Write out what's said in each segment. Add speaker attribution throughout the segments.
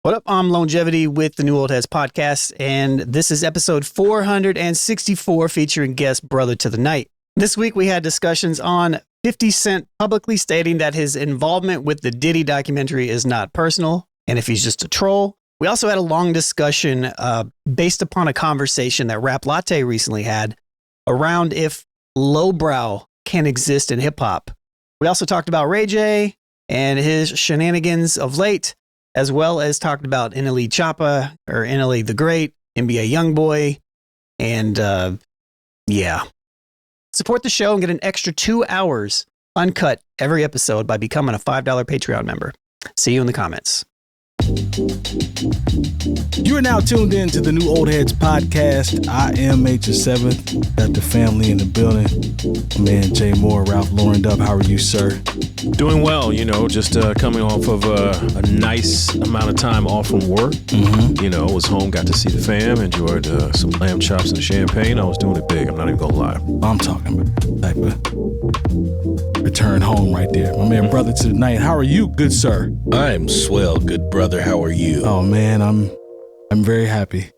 Speaker 1: What up? I'm Lonegevity with the New Old Heads podcast, and this is episode 464 featuring guest Brother to the Night. This week we had discussions on 50 Cent publicly stating that his involvement with the Diddy documentary is not personal, and if he's just a troll. We also had a long discussion based upon a conversation that Rap Latte recently had around if lowbrow can exist in hip-hop. We also talked about Ray J and his shenanigans of late, as well as talked about NLE Choppa or NLE the Great, NBA YoungBoy, and yeah. Support the show and get an extra 2 hours uncut every episode by becoming a $5 Patreon member. See you in the comments.
Speaker 2: You are now tuned in to the New Old Heads podcast. I am Major 7th. Got the family in the building. My man Jay Moore, Ralph Lauren Dub. How are you, sir?
Speaker 3: Doing well, just coming off of a nice amount of time off from work. Mm-hmm. Was home, got to see the fam, enjoyed some lamb chops and champagne. I was doing it big, I'm not even gonna lie.
Speaker 2: I'm talking about type of return home right there. My man, Brother to the Night. How are you, good sir?
Speaker 4: I'm swell, good brother. How are you?
Speaker 2: Oh man, I'm very happy.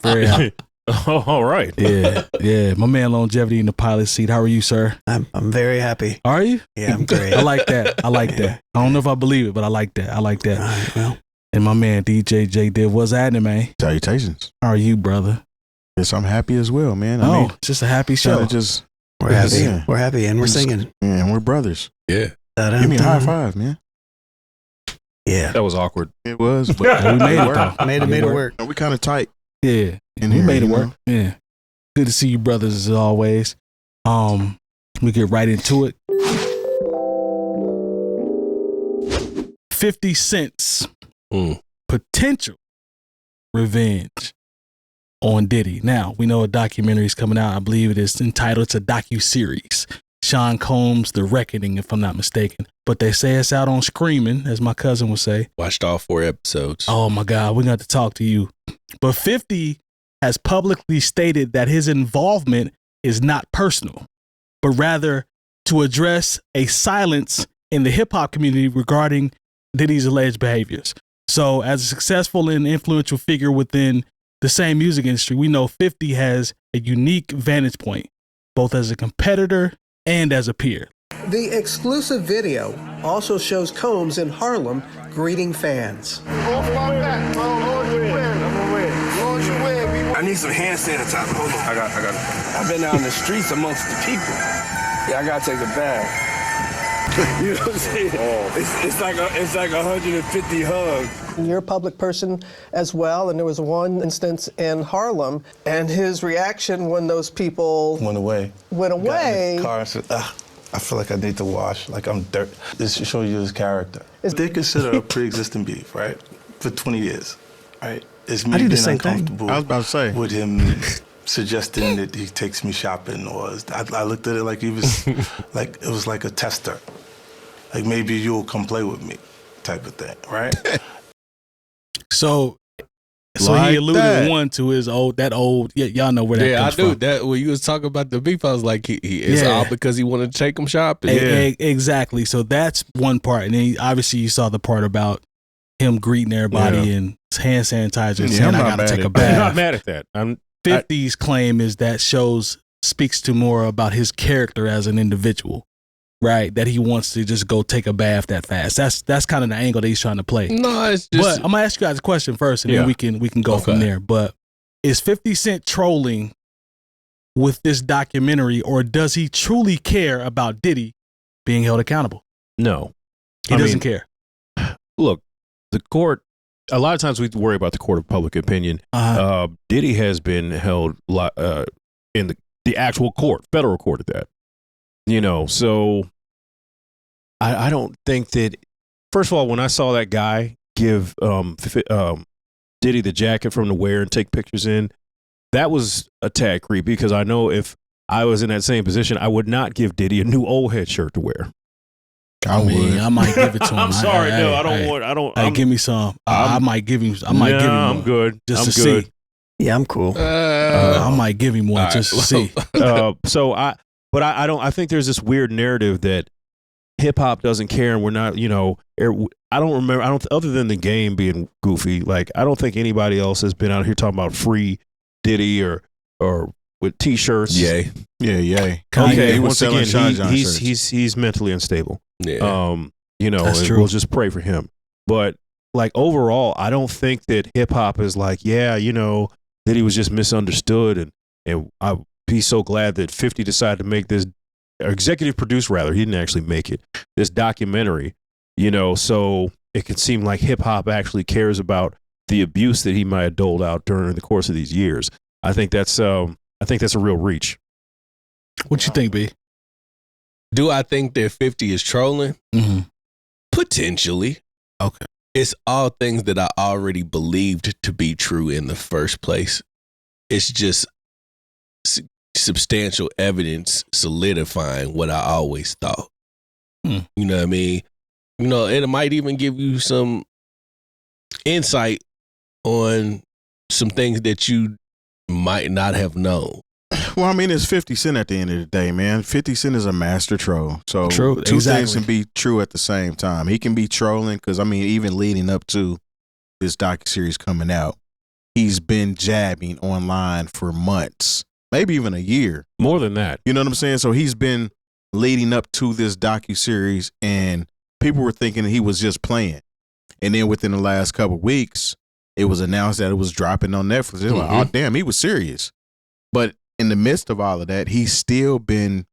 Speaker 2: Very happy.
Speaker 3: Oh, all right.
Speaker 2: Yeah. My man Lonegevity in the pilot seat. How are you, sir?
Speaker 1: I'm very happy.
Speaker 2: Are you?
Speaker 1: Yeah, I'm great.
Speaker 2: I like that. I don't know if I believe it, but I like that.
Speaker 1: All right, well.
Speaker 2: And my man DJ Jay Diff. What's happening, man?
Speaker 5: Salutations.
Speaker 2: How are you, brother?
Speaker 5: Yes, I'm happy as well, man.
Speaker 2: It's just a happy show.
Speaker 1: We're happy. Yeah. We're happy and we're singing.
Speaker 5: Yeah, and we're brothers.
Speaker 4: Yeah.
Speaker 5: Give me a high five, man.
Speaker 1: Yeah.
Speaker 3: That was awkward.
Speaker 5: It was, but
Speaker 2: we made it
Speaker 5: work.
Speaker 2: though.
Speaker 1: Made it work.
Speaker 5: We kind of tight.
Speaker 2: Yeah.
Speaker 5: In
Speaker 2: We
Speaker 5: here,
Speaker 2: made it
Speaker 5: you
Speaker 2: work.
Speaker 5: know?
Speaker 2: Yeah. Good to see you brothers as always. We get right into it. 50 Cent's potential revenge on Diddy. Now, we know a documentary is coming out. I believe it is entitled, it's a docu-series. Sean Combs' The Reckoning, if I'm not mistaken. But they say it's out on Screaming, as my cousin would say.
Speaker 4: Watched all 4 episodes.
Speaker 2: Oh my God, we're going to have to talk to you. But 50 has publicly stated that his involvement is not personal, but rather to address a silence in the hip hop community regarding Diddy's alleged behaviors. So as a successful and influential figure within the same music industry, we know 50 has a unique vantage point, both as a competitor and as a peer.
Speaker 6: The exclusive video also shows Combs in Harlem greeting fans.
Speaker 7: I need some hand sanitizer. Hold on. I got it. I've been out in the streets amongst the people. Yeah, I gotta take a bath. You know what I'm saying? It's like 150 hugs.
Speaker 6: You're a public person as well, and there was one instance in Harlem, and his reaction when those people
Speaker 8: went away.
Speaker 6: Got in
Speaker 8: the car and said, I feel like I need to wash, like I'm dirt. This shows you his character. They consider a pre-existing beef, right? For 20 years, right? It's me being uncomfortable.
Speaker 5: I was about to say.
Speaker 8: With him suggesting that he takes me shopping, or I looked at it like he was, like it was like a tester. Like maybe you'll come play with me, type of thing, right?
Speaker 2: So
Speaker 5: Like
Speaker 2: he alluded
Speaker 5: that.
Speaker 2: to his old, y'all know where that comes from.
Speaker 4: I knew that when you was talking about the beef, I was like, it's all because he wanted to take him shopping.
Speaker 2: Exactly. So that's one part. And then obviously you saw the part about him greeting everybody and hand sanitizer and saying, I gotta take a bath.
Speaker 3: I'm not mad at that.
Speaker 2: 50's claim is that speaks to more about his character as an individual, right? That he wants to just go take a bath that fast. That's kind of the angle that he's trying to play.
Speaker 4: No, it's just.
Speaker 2: But I'm gonna ask you guys a question first, and then we can go from there. But is 50 Cent trolling with this documentary, or does he truly care about Diddy being held accountable?
Speaker 3: No.
Speaker 2: He doesn't care.
Speaker 3: Look, the court, a lot of times we worry about the court of public opinion. Diddy has been held in the actual court, federal court at that. So I don't think that, first of all, when I saw that guy give Diddy the jacket from the wear and take pictures in, that was a tad creepy, because I know if I was in that same position, I would not give Diddy a new old head shirt to wear.
Speaker 2: I might give it to him.
Speaker 3: I'm sorry, I don't.
Speaker 2: Give me some. I might give him. Him.
Speaker 3: I'm good.
Speaker 2: Just
Speaker 3: I'm
Speaker 2: to
Speaker 3: good.
Speaker 2: see.
Speaker 1: Yeah, I'm cool.
Speaker 2: I might give him one just to see.
Speaker 3: But I don't. I think there's this weird narrative that hip hop doesn't care, and we're not, I don't remember. Other than the game being goofy, like I don't think anybody else has been out here talking about free Diddy or with T-shirts.
Speaker 4: Yeah.
Speaker 3: Okay.
Speaker 5: He was
Speaker 3: Once
Speaker 5: selling
Speaker 3: again,
Speaker 5: Sean John shirts.
Speaker 3: he's mentally unstable.
Speaker 4: Yeah.
Speaker 2: That's
Speaker 3: and
Speaker 2: true.
Speaker 3: we'll just pray for him. But like overall, I don't think that hip hop is like, that he was just misunderstood, and I'd be so glad that 50 decided to make this, or executive produce rather. He didn't actually make it. This documentary, so it could seem like hip hop actually cares about the abuse that he might have doled out during the course of these years. I think that's a real reach.
Speaker 2: What you think, B?
Speaker 4: Do I think that 50 is trolling?
Speaker 2: Mm-hmm.
Speaker 4: Potentially.
Speaker 2: Okay.
Speaker 4: It's all things that I already believed to be true in the first place. It's just substantial evidence solidifying what I always thought. You know what I mean? It might even give you some insight on some things that you might not have known.
Speaker 5: Well, I mean, it's 50 Cent at the end of the day, man. 50 Cent is a master troll. So
Speaker 2: True,
Speaker 5: two
Speaker 2: exactly.
Speaker 5: things can be true at the same time. He can be trolling because, I mean, even leading up to this docuseries coming out, he's been jabbing online for months, maybe even a year.
Speaker 3: More than that.
Speaker 5: You know what I'm saying? So he's been leading up to this docuseries, and people were thinking he was just playing. And then within the last couple of weeks, it was announced that it was dropping on Netflix. They're like, oh, damn, he was serious. But in the midst of all of that, he's still been,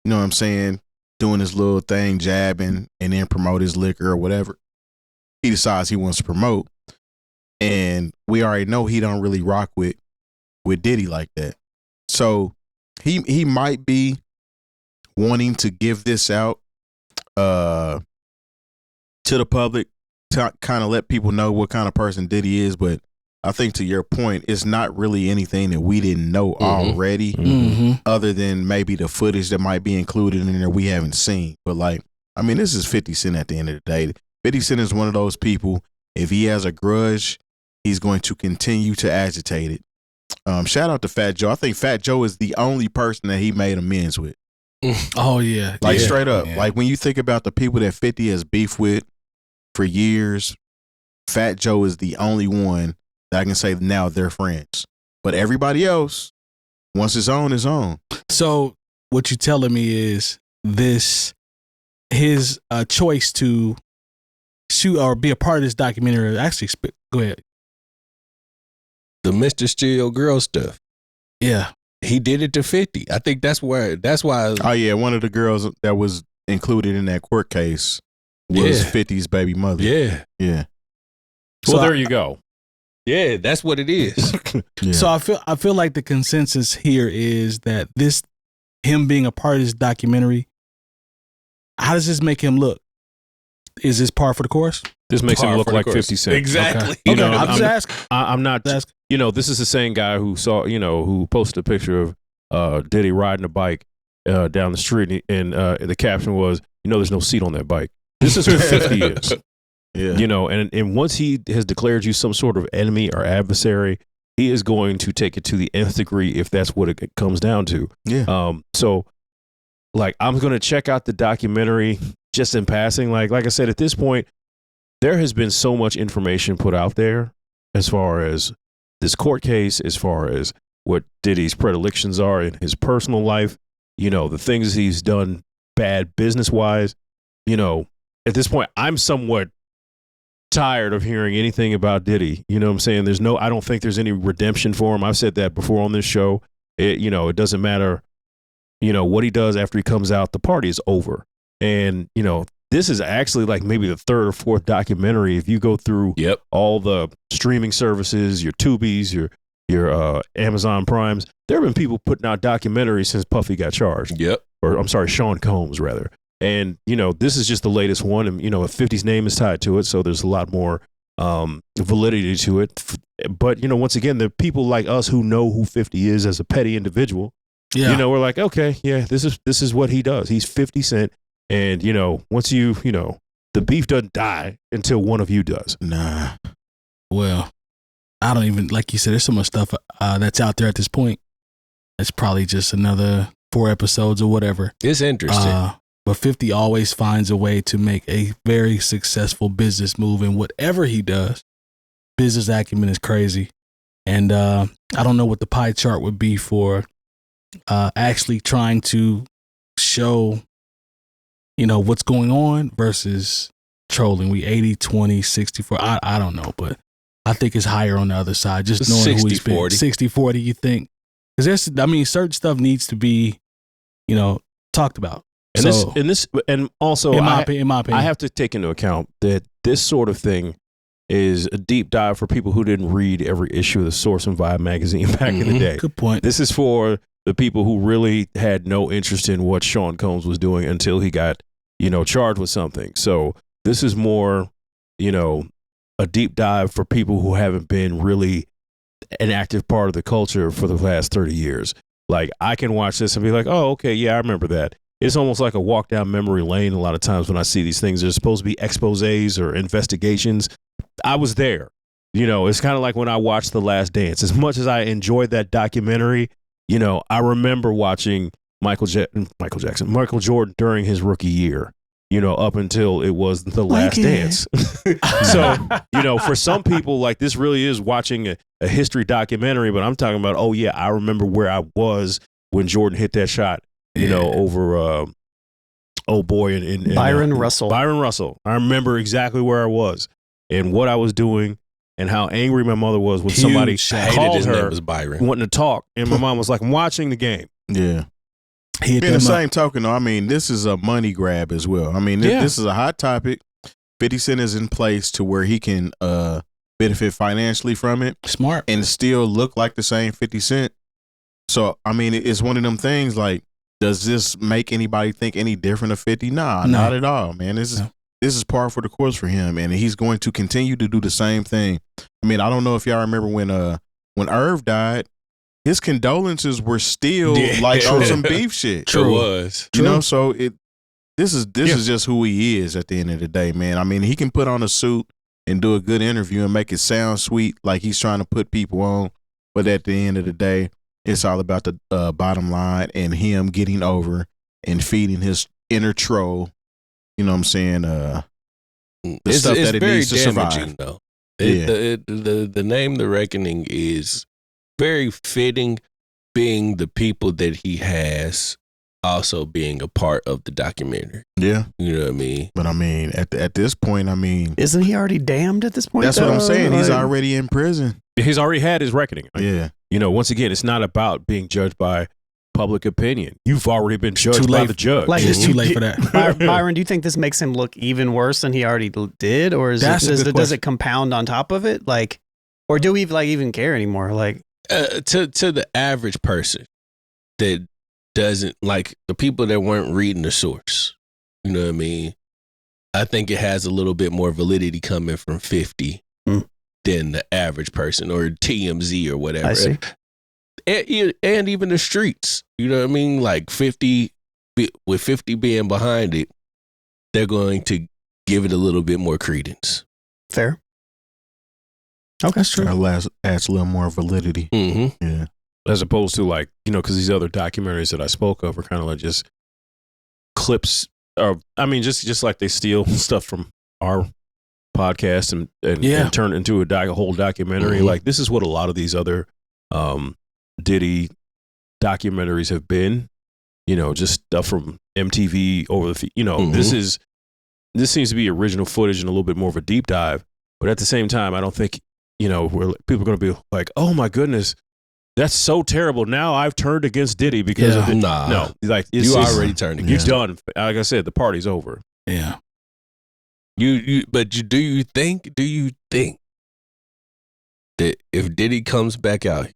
Speaker 5: you know what I'm saying, doing his little thing, jabbing, and then promote his liquor or whatever he decides he wants to promote. And we already know he don't really rock with Diddy like that. So he might be wanting to give this out to the public to kind of let people know what kind of person Diddy is. But I think to your point, it's not really anything that we didn't know already, other than maybe the footage that might be included in there we haven't seen. But like, I mean, this is 50 Cent at the end of the day. 50 Cent is one of those people, if he has a grudge, he's going to continue to agitate it. Shout out to Fat Joe. I think Fat Joe is the only person that he made amends with.
Speaker 2: Oh, yeah.
Speaker 5: Like,
Speaker 2: yeah.
Speaker 5: straight up.
Speaker 2: Yeah.
Speaker 5: Like, when you think about the people that 50 has beef with for years, Fat Joe is the only one that I can say now they're friends. But everybody else, once it's on, it's on.
Speaker 2: So what you're telling me is his choice to shoot or be a part of this documentary. Actually, go ahead.
Speaker 4: The Mr. Steal Your Girl stuff.
Speaker 2: Yeah.
Speaker 4: He did it to 50. I think that's why.
Speaker 5: Oh, yeah. One of the girls that was included in that court case was 50's baby mother.
Speaker 4: Yeah.
Speaker 5: Yeah.
Speaker 3: Well,
Speaker 2: So
Speaker 3: there you go.
Speaker 4: Yeah, that's what it is.
Speaker 5: Yeah.
Speaker 2: So I feel like the consensus here is that him being a part of this documentary, how does this make him look? Is this par for the course?
Speaker 3: This makes him look like 50 Cent.
Speaker 4: Exactly.
Speaker 2: Okay. I'm just asking.
Speaker 3: I'm not. This is the same guy who who posted a picture of Diddy riding a bike down the street, and the caption was, there's no seat on that bike. This is who 50 is.
Speaker 5: Yeah.
Speaker 3: And once he has declared you some sort of enemy or adversary, he is going to take it to the nth degree if that's what it comes down to.
Speaker 5: Yeah.
Speaker 3: So, like, I'm going to check out the documentary just in passing. Like I said, at this point, there has been so much information put out there as far as this court case, as far as what Diddy's predilections are in his personal life, the things he's done bad business-wise. At this point, I'm somewhat tired of hearing anything about Diddy. You know what I'm saying? I don't think there's any redemption for him. I've said that before on this show. It doesn't matter, what he does after he comes out, the party is over. And, this is actually like maybe the third or fourth documentary. If you go through all the streaming services, your Tubies, your Amazon Primes, there have been people putting out documentaries since Puffy got charged. Or I'm sorry, Sean Combs rather. And, this is just the latest one. And, 50's name is tied to it. So there's a lot more validity to it. But, once again, the people like us who know who 50 is as a petty individual, we're like, okay, yeah, this is what he does. He's 50 Cent. And, once the beef doesn't die until one of you does.
Speaker 5: Nah.
Speaker 2: Well, I don't even, like you said, there's so much stuff that's out there at this point. It's probably just another 4 episodes or whatever.
Speaker 4: It's interesting.
Speaker 2: But 50 always finds a way to make a very successful business move in whatever he does. Business acumen is crazy. And I don't know what the pie chart would be for actually trying to show, what's going on versus trolling. We 80, 20, 64. I don't know, but I think it's higher on the other side. Just knowing 60, who he's been. 40. 60, 40, you think? Because certain stuff needs to be, talked about.
Speaker 3: And also,
Speaker 2: in my opinion,
Speaker 3: I have to take into account that this sort of thing is a deep dive for people who didn't read every issue of the Source and Vibe magazine back in the day.
Speaker 2: Good point.
Speaker 3: This is for the people who really had no interest in what Sean Combs was doing until he got, charged with something. So this is more, a deep dive for people who haven't been really an active part of the culture for the last 30 years. Like, I can watch this and be like, oh, okay, yeah, I remember that. It's almost like a walk down memory lane a lot of times when I see these things. They're supposed to be exposés or investigations. I was there. It's kind of like when I watched The Last Dance. As much as I enjoyed that documentary, I remember watching Michael Jordan during his rookie year, up until it was The Last Dance. So, for some people, like, this really is watching a history documentary, but I'm talking about, oh, yeah, I remember where I was when Jordan hit that shot. Over old boy and
Speaker 1: Byron Russell.
Speaker 3: Byron Russell. I remember exactly where I was and what I was doing and how angry my mother was when somebody called her wanting to talk. And my mom was like, I'm watching the game.
Speaker 5: Yeah. In the same token, though, this is a money grab as well. This is a hot topic. 50 Cent is in place to where he can benefit financially from it.
Speaker 2: Smart.
Speaker 5: And still look like the same 50 Cent. So, it's one of them things like, does this make anybody think any different of 50? Nah, no. Not at all, man. This is par for the course for him, and he's going to continue to do the same thing. I don't know if y'all remember when Irv died, his condolences were still on some beef shit.
Speaker 4: True. It was.
Speaker 5: So this is just who he is at the end of the day, man. He can put on a suit and do a good interview and make it sound sweet like he's trying to put people on, but at the end of the day, it's all about the bottom line and him getting over and feeding his inner troll. You know what I'm saying? The stuff that it needs to survive.
Speaker 4: Though. The name The Reckoning is very fitting, being the people that he has also being a part of the documentary.
Speaker 5: Yeah.
Speaker 4: You know what I mean?
Speaker 5: But at this point,
Speaker 1: isn't he already damned at this point?
Speaker 5: That's what I'm saying. He's already in prison.
Speaker 3: He's already had his reckoning.
Speaker 5: Yeah.
Speaker 3: Once again, it's not about being judged by public opinion. You've already been judged by the judge.
Speaker 1: Like,
Speaker 2: it's too late for that.
Speaker 1: Byron, do you think this makes him look even worse than he already did? Or does it compound on top of it? Like, or do we even care anymore? Like,
Speaker 4: to the average person that doesn't, like, the people that weren't reading the source, you know what I mean? I think it has a little bit more validity coming from 50 than the average person or TMZ or whatever.
Speaker 1: I see.
Speaker 4: And even the streets, you know what I mean? Like 50, with 50 being behind it, they're going to give it a little bit more credence.
Speaker 1: Fair. Okay, that's true.
Speaker 5: Adds a little more validity.
Speaker 4: Mm-hmm.
Speaker 5: Yeah.
Speaker 3: As opposed to, like, because these other documentaries that I spoke of are kind of like just clips, or just like they steal stuff from our podcast and turn it into a whole documentary.
Speaker 4: Mm-hmm.
Speaker 3: Like, this is what a lot of these other Diddy documentaries have been. Just stuff from MTV over the
Speaker 4: Mm-hmm.
Speaker 3: This seems to be original footage and a little bit more of a deep dive. But at the same time, I don't think where people are going to be like, oh my goodness, that's so terrible. Now I've turned against Diddy because of it.
Speaker 4: Nah.
Speaker 3: No, like,
Speaker 4: you already turned against
Speaker 3: him. You're done. Like I said, the party's over.
Speaker 2: Yeah.
Speaker 4: Do you think that if Diddy comes back out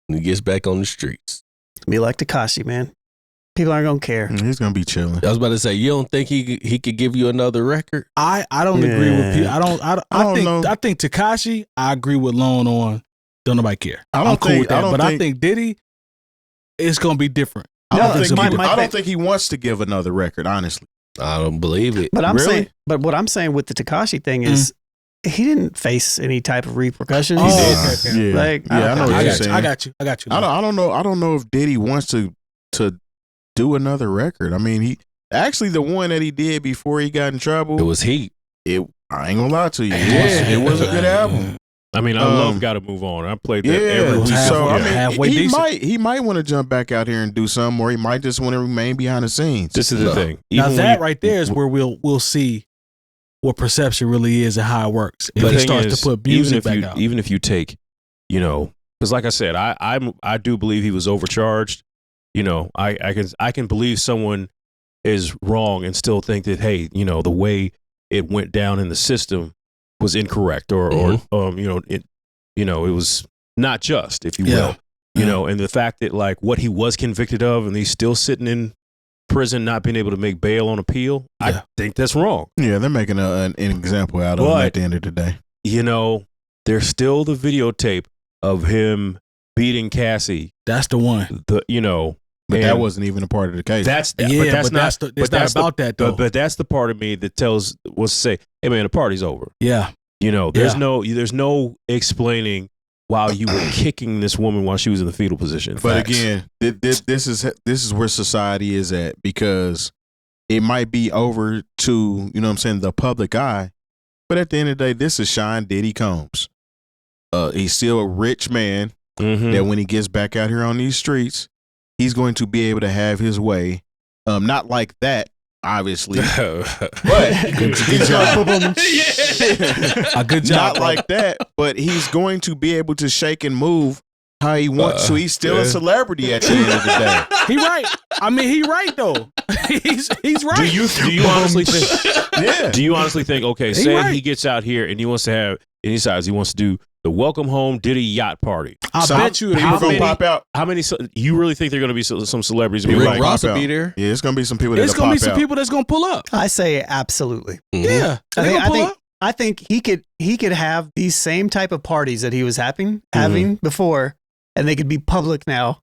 Speaker 4: and he gets back on the streets,
Speaker 1: be like Tekashi, man? People aren't gonna care.
Speaker 5: He's gonna be chilling.
Speaker 4: I was about to say, you don't think he could give you another record?
Speaker 2: I don't agree with people. I think Tekashi, I agree with Lone on. Don't nobody care. I'm cool with that. But I think Diddy, it's gonna be different.
Speaker 5: I don't think he wants to give another record, honestly.
Speaker 4: I don't believe it.
Speaker 1: But what I'm saying with the Tekashi thing is, he didn't face any type of repercussions.
Speaker 2: Oh,
Speaker 5: okay. Yeah.
Speaker 1: Like,
Speaker 5: I know what you're saying.
Speaker 2: I got you. I
Speaker 5: don't know. I don't know if Diddy wants to do another record. Actually, the one that he did before he got in trouble,
Speaker 4: It was heat.
Speaker 5: I ain't gonna lie to you. It was a good album.
Speaker 3: I mean, I love Gotta Move On. I played that every week.
Speaker 5: So I mean,
Speaker 2: halfway
Speaker 5: he might want to jump back out here and do something, or he might just want to remain behind the scenes.
Speaker 3: This is the thing.
Speaker 2: Now that right there is where we'll see what perception really is and how it works. If he starts to put music back out.
Speaker 3: Even if you take, because like I said, I do believe he was overcharged. I can believe someone is wrong and still think that, hey, the way it went down in the system was incorrect, or it was not just, if you will, and the fact that like what he was convicted of and he's still sitting in prison, not being able to make bail on appeal, I think that's wrong.
Speaker 5: Yeah, they're making an example out of him at the end of the day.
Speaker 3: There's still the videotape of him beating Cassie.
Speaker 2: That's the one.
Speaker 5: But that wasn't even a part of the case.
Speaker 3: That's not about that though. But that's the part of me that wants to say, hey man, the party's over.
Speaker 2: Yeah.
Speaker 3: There's no explaining why you were kicking this woman while she was in the fetal position.
Speaker 5: But again, this is where society is at, because it might be over to, the public eye, but at the end of the day, this is Sean Diddy Combs. He's still a rich man that when he gets back out here on these streets, he's going to be able to have his way. Not like that, obviously. But good job.
Speaker 2: A good job.
Speaker 5: Not like that, but he's going to be able to shake and move how he wants to. He's still a celebrity at the end of the day.
Speaker 2: He right. I mean, he right though. He's right.
Speaker 3: Do you honestly think?
Speaker 5: Yeah.
Speaker 3: Do you honestly think? Okay, say he gets out here and he wants to have, and he decides he wants to do the welcome home Diddy yacht party.
Speaker 2: I bet you
Speaker 5: people gonna pop out.
Speaker 3: How many? You really think they're going to be some celebrities?
Speaker 4: Rick Ross will be there.
Speaker 5: Yeah, it's going to be some people.
Speaker 2: It's going to be some people that's going to pull up.
Speaker 1: I say absolutely.
Speaker 2: Yeah,
Speaker 1: I think he could have these same type of parties that he was having before, and they could be public now,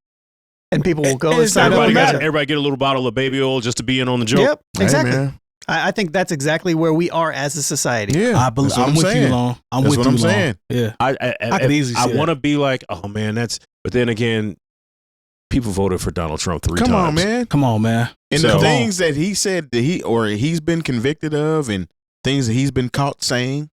Speaker 1: and people will go inside.
Speaker 3: Everybody get a little bottle of baby oil just to be in on the joke.
Speaker 1: Yep, exactly.
Speaker 5: Hey,
Speaker 1: I think that's exactly where we are as a society.
Speaker 5: Yeah,
Speaker 2: I'm with you, Long.
Speaker 5: That's what I'm saying.
Speaker 2: Yeah,
Speaker 3: I
Speaker 2: could easily.
Speaker 3: I want to be like, oh man, but then again, people voted for Donald Trump 3 times.
Speaker 5: Come on, man. And
Speaker 3: So-
Speaker 5: the things that he said that he's been convicted of, and things that he's been caught saying,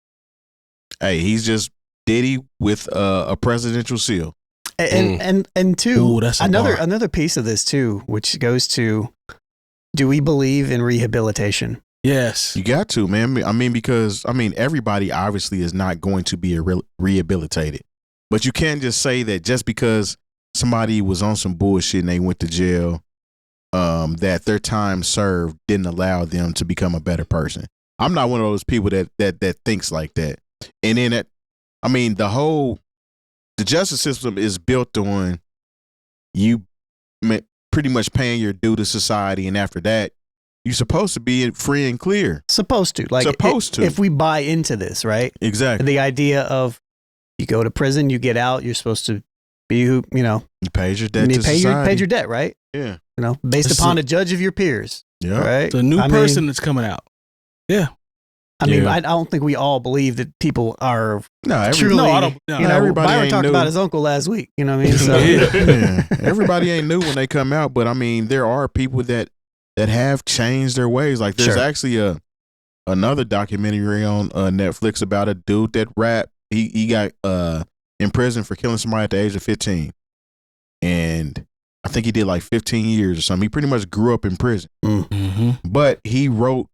Speaker 5: hey, he's just Diddy with a presidential seal.
Speaker 1: And two,
Speaker 2: Ooh, that's a
Speaker 1: another piece of this too, which goes to, do we believe in rehabilitation?
Speaker 2: Yes.
Speaker 5: You got to, man. I mean, because everybody obviously is not going to be rehabilitated, but you can't just say that just because somebody was on some bullshit and they went to jail, that their time served didn't allow them to become a better person. I'm not one of those people that thinks like that. And then the justice system is built on you pretty much paying your due to society, and after that, you're supposed to be free and clear.
Speaker 1: Supposed to. If we buy into this, right?
Speaker 5: Exactly.
Speaker 1: The idea of you go to prison, you get out, you're supposed to be you
Speaker 5: paid your debt to society.
Speaker 1: Paid your debt, right?
Speaker 5: Yeah.
Speaker 1: Based upon a judge of your peers.
Speaker 5: Yeah.
Speaker 1: Right?
Speaker 2: It's a new person that's coming out. Yeah.
Speaker 1: I don't think we all believe that people are truly.
Speaker 5: No, I don't. Everybody
Speaker 1: Byron
Speaker 5: ain't
Speaker 1: talked
Speaker 5: new.
Speaker 1: about his uncle last week. You know what I mean? So.
Speaker 5: Yeah. Everybody ain't new when they come out, but there are people that have changed their ways. Like there's actually another documentary on Netflix about a dude that rapped. He got in prison for killing somebody at the age of 15, and I think he did like 15 years or something. He pretty much grew up in prison, but he wrote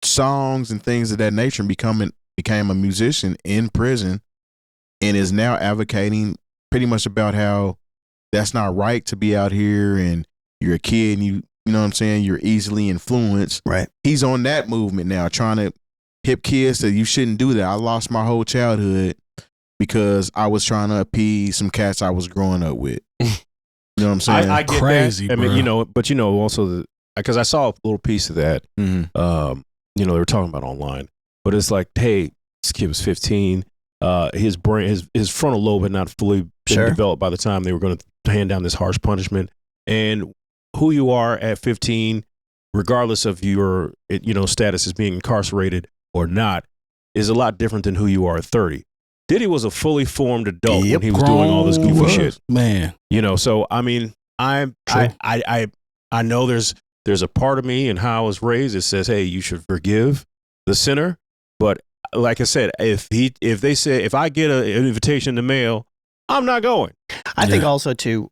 Speaker 5: songs and things of that nature and became a musician in prison, and is now advocating pretty much about how that's not right to be out here, and you're a kid and you know what I'm saying, you're easily influenced.
Speaker 1: Right.
Speaker 5: He's on that movement now, trying to hip kids that you shouldn't do that. I lost my whole childhood because I was trying to appease some cats I was growing up with. You know what I'm saying?
Speaker 3: I get
Speaker 2: crazy,
Speaker 3: that.
Speaker 2: bro.
Speaker 3: I mean, but also because I saw a little piece of that. They were talking about online, but it's like, hey, this kid was 15. His brain, his frontal lobe had not fully been developed by the time they were going to hand down this harsh punishment. And who you are at 15, regardless of your status as being incarcerated or not, is a lot different than who you are at 30. Diddy was a fully formed adult when he was doing all this goofy shit,
Speaker 2: man.
Speaker 3: So I mean, I know there's there's a part of me and how I was raised that says, hey, you should forgive the sinner. But like I said, if they say, if I get an invitation in the mail, I'm not going.
Speaker 1: I think also too,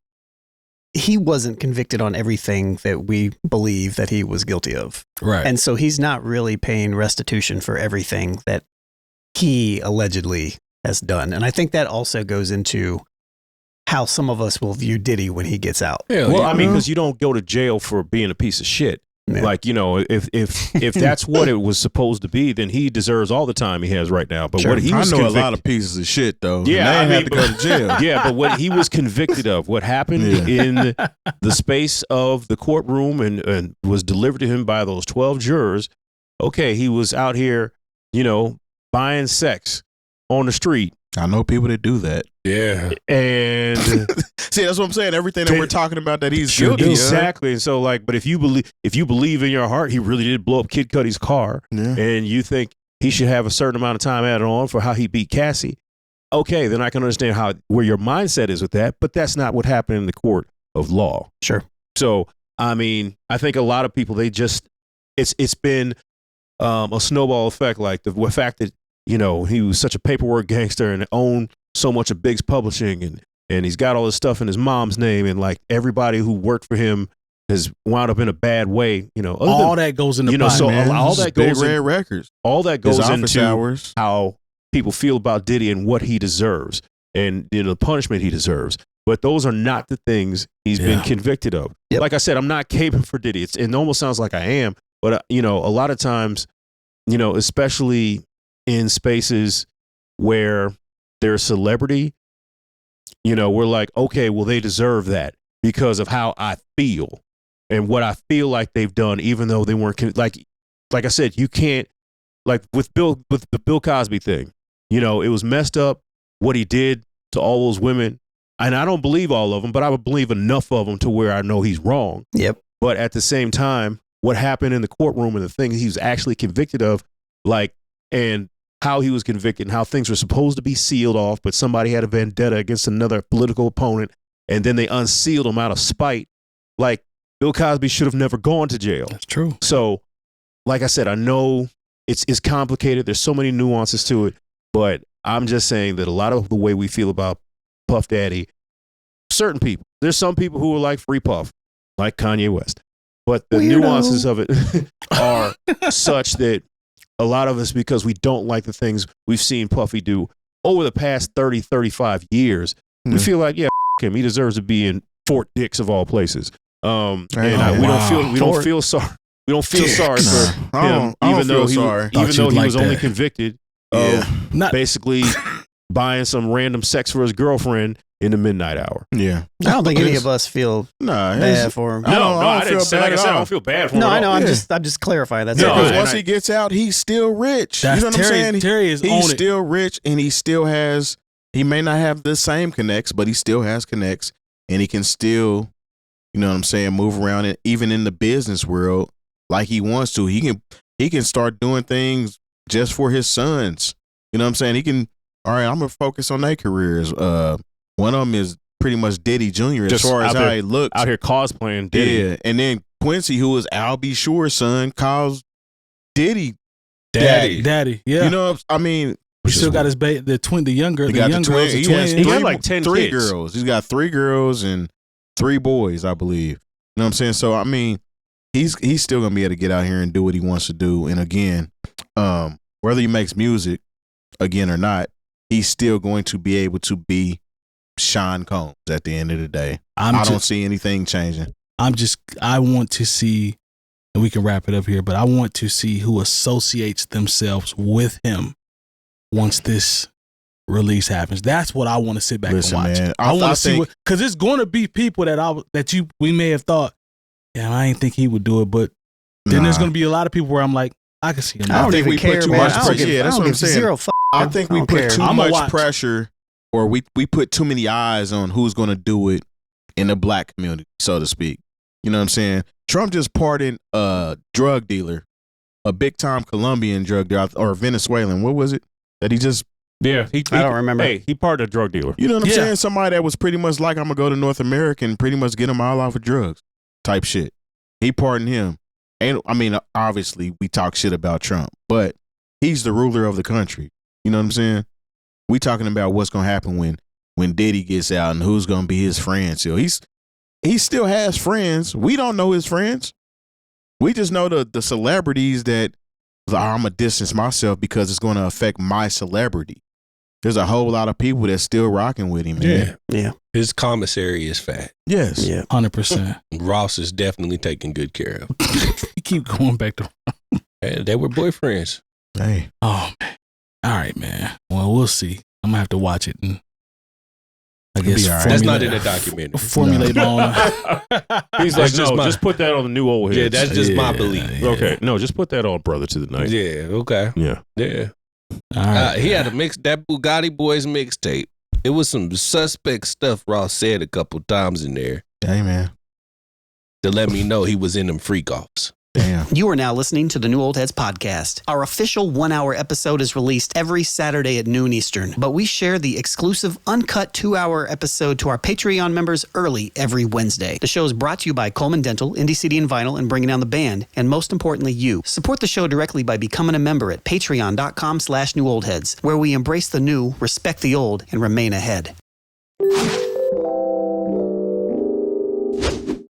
Speaker 1: he wasn't convicted on everything that we believe that he was guilty of.
Speaker 2: Right.
Speaker 1: And so he's not really paying restitution for everything that he allegedly has done. And I think that also goes into how some of us will view Diddy when he gets out.
Speaker 3: Yeah, well, I mean, because you don't go to jail for being a piece of shit. Yeah. Like, you know, if that's what it was supposed to be, then he deserves all the time he has right now. But what he was
Speaker 5: I know a lot of pieces of shit though.
Speaker 3: Yeah,
Speaker 5: I had to go to jail.
Speaker 3: Yeah, but what he was convicted of, what happened in the space of the courtroom and was delivered to him by those 12 jurors. Okay, he was out here, you know, buying sex on the street.
Speaker 5: I know people that do that.
Speaker 3: Yeah. And
Speaker 5: see, that's what I'm saying. Everything that we're talking about that he's guilty.
Speaker 3: Exactly. And so like, but if you believe in your heart he really did blow up Kid Cudi's car, and you think he should have a certain amount of time added on for how he beat Cassie, okay, then I can understand where your mindset is with that, but that's not what happened in the court of law.
Speaker 1: Sure.
Speaker 3: So, I mean, I think a lot of people, it's been a snowball effect, like the fact that, you know, he was such a paperwork gangster and owned so much of Biggs Publishing, and he's got all this stuff in his mom's name, and like everybody who worked for him has wound up in a bad way. You know,
Speaker 2: all that goes into,
Speaker 3: you know, so all that goes
Speaker 5: Big Red Records.
Speaker 3: All that goes into
Speaker 5: hours.
Speaker 3: How people feel about Diddy and what he deserves, and you know, the punishment he deserves. But those are not the things he's been convicted of. Yep. Like I said, I'm not caping for Diddy. It almost sounds like I am, but you know, a lot of times, you know, especially in spaces where there's celebrity, you know, we're like, okay, well, they deserve that because of how I feel and what I feel like they've done, even though they weren't like I said, you can't, like with the Bill Cosby thing, you know, it was messed up what he did to all those women. And I don't believe all of them, but I would believe enough of them to where I know he's wrong.
Speaker 1: Yep.
Speaker 3: But at the same time, what happened in the courtroom and the things he was actually convicted of, like, and how he was convicted and how things were supposed to be sealed off, but somebody had a vendetta against another political opponent, and then they unsealed him out of spite. Like, Bill Cosby should have never gone to jail.
Speaker 2: That's true.
Speaker 3: So, like I said, I know it's complicated. There's so many nuances to it, but I'm just saying that a lot of the way we feel about Puff Daddy, certain people, there's some people who are like Free Puff, like Kanye West, but the nuances of it are such that a lot of us, because we don't like the things we've seen Puffy do over the past 30, 35 years, we feel like, yeah, him. He deserves to be in Fort Dix of all places. We don't feel sorry. We don't feel sorry for him, even though he was only convicted of basically buying some random sex for his girlfriend in the midnight hour.
Speaker 5: Yeah.
Speaker 1: I don't think any of us feel bad for him.
Speaker 3: I didn't say, like I said, I don't feel bad for him.
Speaker 1: No, I know. I'm just clarifying. That's
Speaker 5: because once he gets out, he's still rich. You know what I'm saying?
Speaker 2: He's
Speaker 5: still rich, and he still has. He may not have the same connects, but he still has connects, and he can still, you know what I'm saying, move around it, even in the business world like he wants to. He can start doing things just for his sons. You know what I'm saying? He can. All right, I'm gonna focus on their careers. One of them is pretty much Diddy Jr. as far as how he looks.
Speaker 3: Out here cosplaying Diddy.
Speaker 5: Yeah, and then Quincy, who is Al B. Sure's son, calls Diddy
Speaker 2: Daddy. Yeah.
Speaker 5: You know, I mean,
Speaker 2: he still got his the younger.
Speaker 5: He has
Speaker 3: he got like 10
Speaker 5: three
Speaker 3: kids.
Speaker 5: girls. He's got 3 girls and 3 boys, I believe. You know what I'm saying? So I mean, he's still gonna be able to get out here and do what he wants to do. And again, whether he makes music again or not, he's still going to be able to be Sean Combs at the end of the day. I don't see anything changing.
Speaker 2: I want to see, and we can wrap it up here, but I want to see who associates themselves with him once this release happens. That's what I want to sit back and watch.
Speaker 5: Man,
Speaker 2: I want to see because it's going to be people we may have thought, yeah, I didn't think he would do it, but then there's going to be a lot of people where I'm like, I can see him.
Speaker 1: I think we put too much pressure.
Speaker 5: Yeah, that's what I'm saying. I think we put too much pressure, or we put too many eyes on who's going to do it in the black community, so to speak. You know what I'm saying? Trump just pardoned a drug dealer, a big time Colombian drug dealer or Venezuelan. What was it that he just?
Speaker 3: Yeah, I don't remember. Hey, he pardoned a drug dealer.
Speaker 5: You know what I'm saying? Somebody that was pretty much like, I'm gonna go to North America and pretty much get them all off of drugs, type shit. He pardoned him. And I mean, obviously, we talk shit about Trump, but he's the ruler of the country. You know what I'm saying? We talking about what's gonna happen when Diddy gets out and who's gonna be his friends. So he still has friends. We don't know his friends. We just know the celebrities that I'm gonna distance myself because it's gonna affect my celebrity. There's a whole lot of people that's still rocking with him, man.
Speaker 1: Yeah.
Speaker 4: His commissary is fat.
Speaker 5: Yes.
Speaker 1: Yeah.
Speaker 2: 100%.
Speaker 4: Ross is definitely taken good care of.
Speaker 2: You keep going back to.
Speaker 4: And they were boyfriends.
Speaker 5: Hey.
Speaker 2: Oh man. All right, man. Well, we'll see. I'm gonna have to watch it and I guess
Speaker 5: be all right.
Speaker 4: That's not in the documentary.
Speaker 2: Formulate my own.
Speaker 3: He's like, no, just put that on the new old heads.
Speaker 4: Yeah, that's just my belief.
Speaker 2: Yeah.
Speaker 3: Okay, no, just put that on Brother to the Night.
Speaker 4: Yeah, okay.
Speaker 3: Yeah.
Speaker 4: Yeah.
Speaker 2: All right.
Speaker 4: He had that Bugatti Boys mixtape. It was some suspect stuff Ross said a couple times in there
Speaker 5: Hey, man.
Speaker 4: to let me know he was in them freak offs.
Speaker 5: Damn.
Speaker 1: You are now listening to the New Old Heads podcast. Our official 1-hour episode is released every Saturday at noon Eastern, but we share the exclusive uncut 2-hour episode to our Patreon members early every Wednesday. The show is brought to you by Coleman Dental, Indie CD and Vinyl, and Bringing Down the Band, and most importantly, you. Support the show directly by becoming a member at patreon.com/newoldheads, where we embrace the new, respect the old, and remain ahead.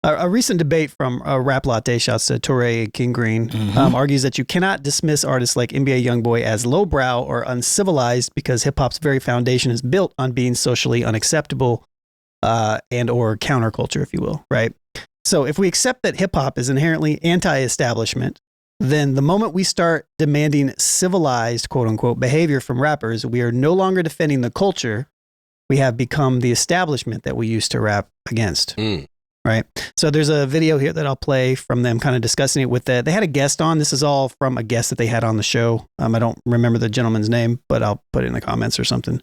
Speaker 1: A recent debate from Rap Latte, shouts to Touré and King Green, argues that you cannot dismiss artists like NBA YoungBoy as lowbrow or uncivilized because hip-hop's very foundation is built on being socially unacceptable and or counterculture, if you will, right? So if we accept that hip-hop is inherently anti-establishment, then the moment we start demanding civilized, quote-unquote, behavior from rappers, we are no longer defending the culture. We have become the establishment that we used to rap against. Right. So there's a video here that I'll play from them kind of discussing it with that. They had a guest on. This is all from a guest that they had on the show. I don't remember the gentleman's name, but I'll put it in the comments or something.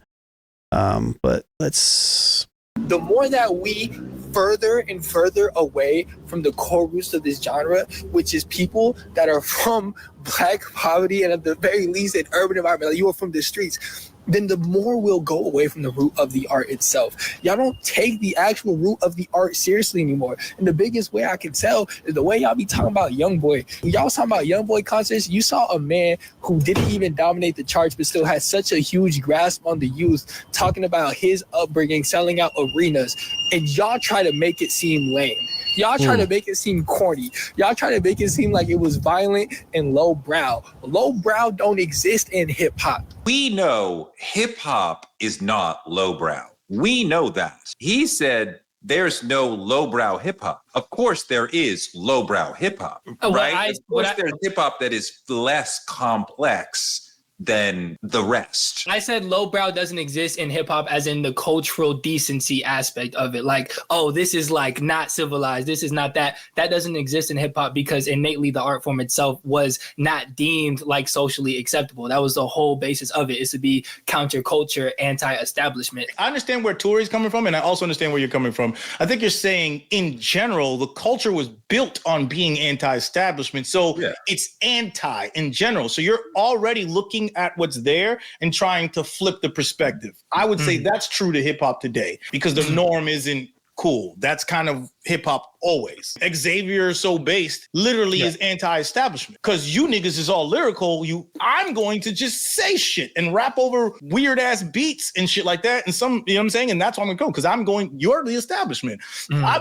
Speaker 1: But let's.
Speaker 9: The more that we further and further away from the core roots of this genre, which is people that are from Black poverty and at the very least an urban environment, like you are from the streets, then the more we'll go away from the root of the art itself. Y'all don't take the actual root of the art seriously anymore. And the biggest way I can tell is the way y'all be talking about YoungBoy. When y'all was talking about YoungBoy concerts, you saw a man who didn't even dominate the charts, but still had such a huge grasp on the youth, talking about his upbringing, selling out arenas. And y'all try to make it seem lame. Y'all try to make it seem corny. Y'all try to make it seem like it was violent and lowbrow. Lowbrow don't exist in hip hop.
Speaker 10: We know hip hop is not lowbrow. We know that. He said there's no lowbrow hip hop. Of course there is lowbrow hip hop, right? Of course there's hip hop that is less complex than the rest.
Speaker 9: I said lowbrow doesn't exist in hip hop as in the cultural decency aspect of it. Like, oh, this is like not civilized. This is not that. That doesn't exist in hip hop because innately the art form itself was not deemed like socially acceptable. That was the whole basis of it, is to be counterculture, anti-establishment.
Speaker 11: I understand where Tory's coming from, and I also understand where you're coming from. I think you're saying in general, the culture was built on being anti-establishment. So it's anti in general. So you're already looking at what's there and trying to flip the perspective. I would say that's true to hip hop today because the norm isn't cool. That's kind of hip hop always. Xavier So Based literally is anti-establishment because you niggas is all lyrical. I'm going to just say shit and rap over weird ass beats and shit like that. And some, you know what I'm saying? And that's why I'm going to go because you're the establishment.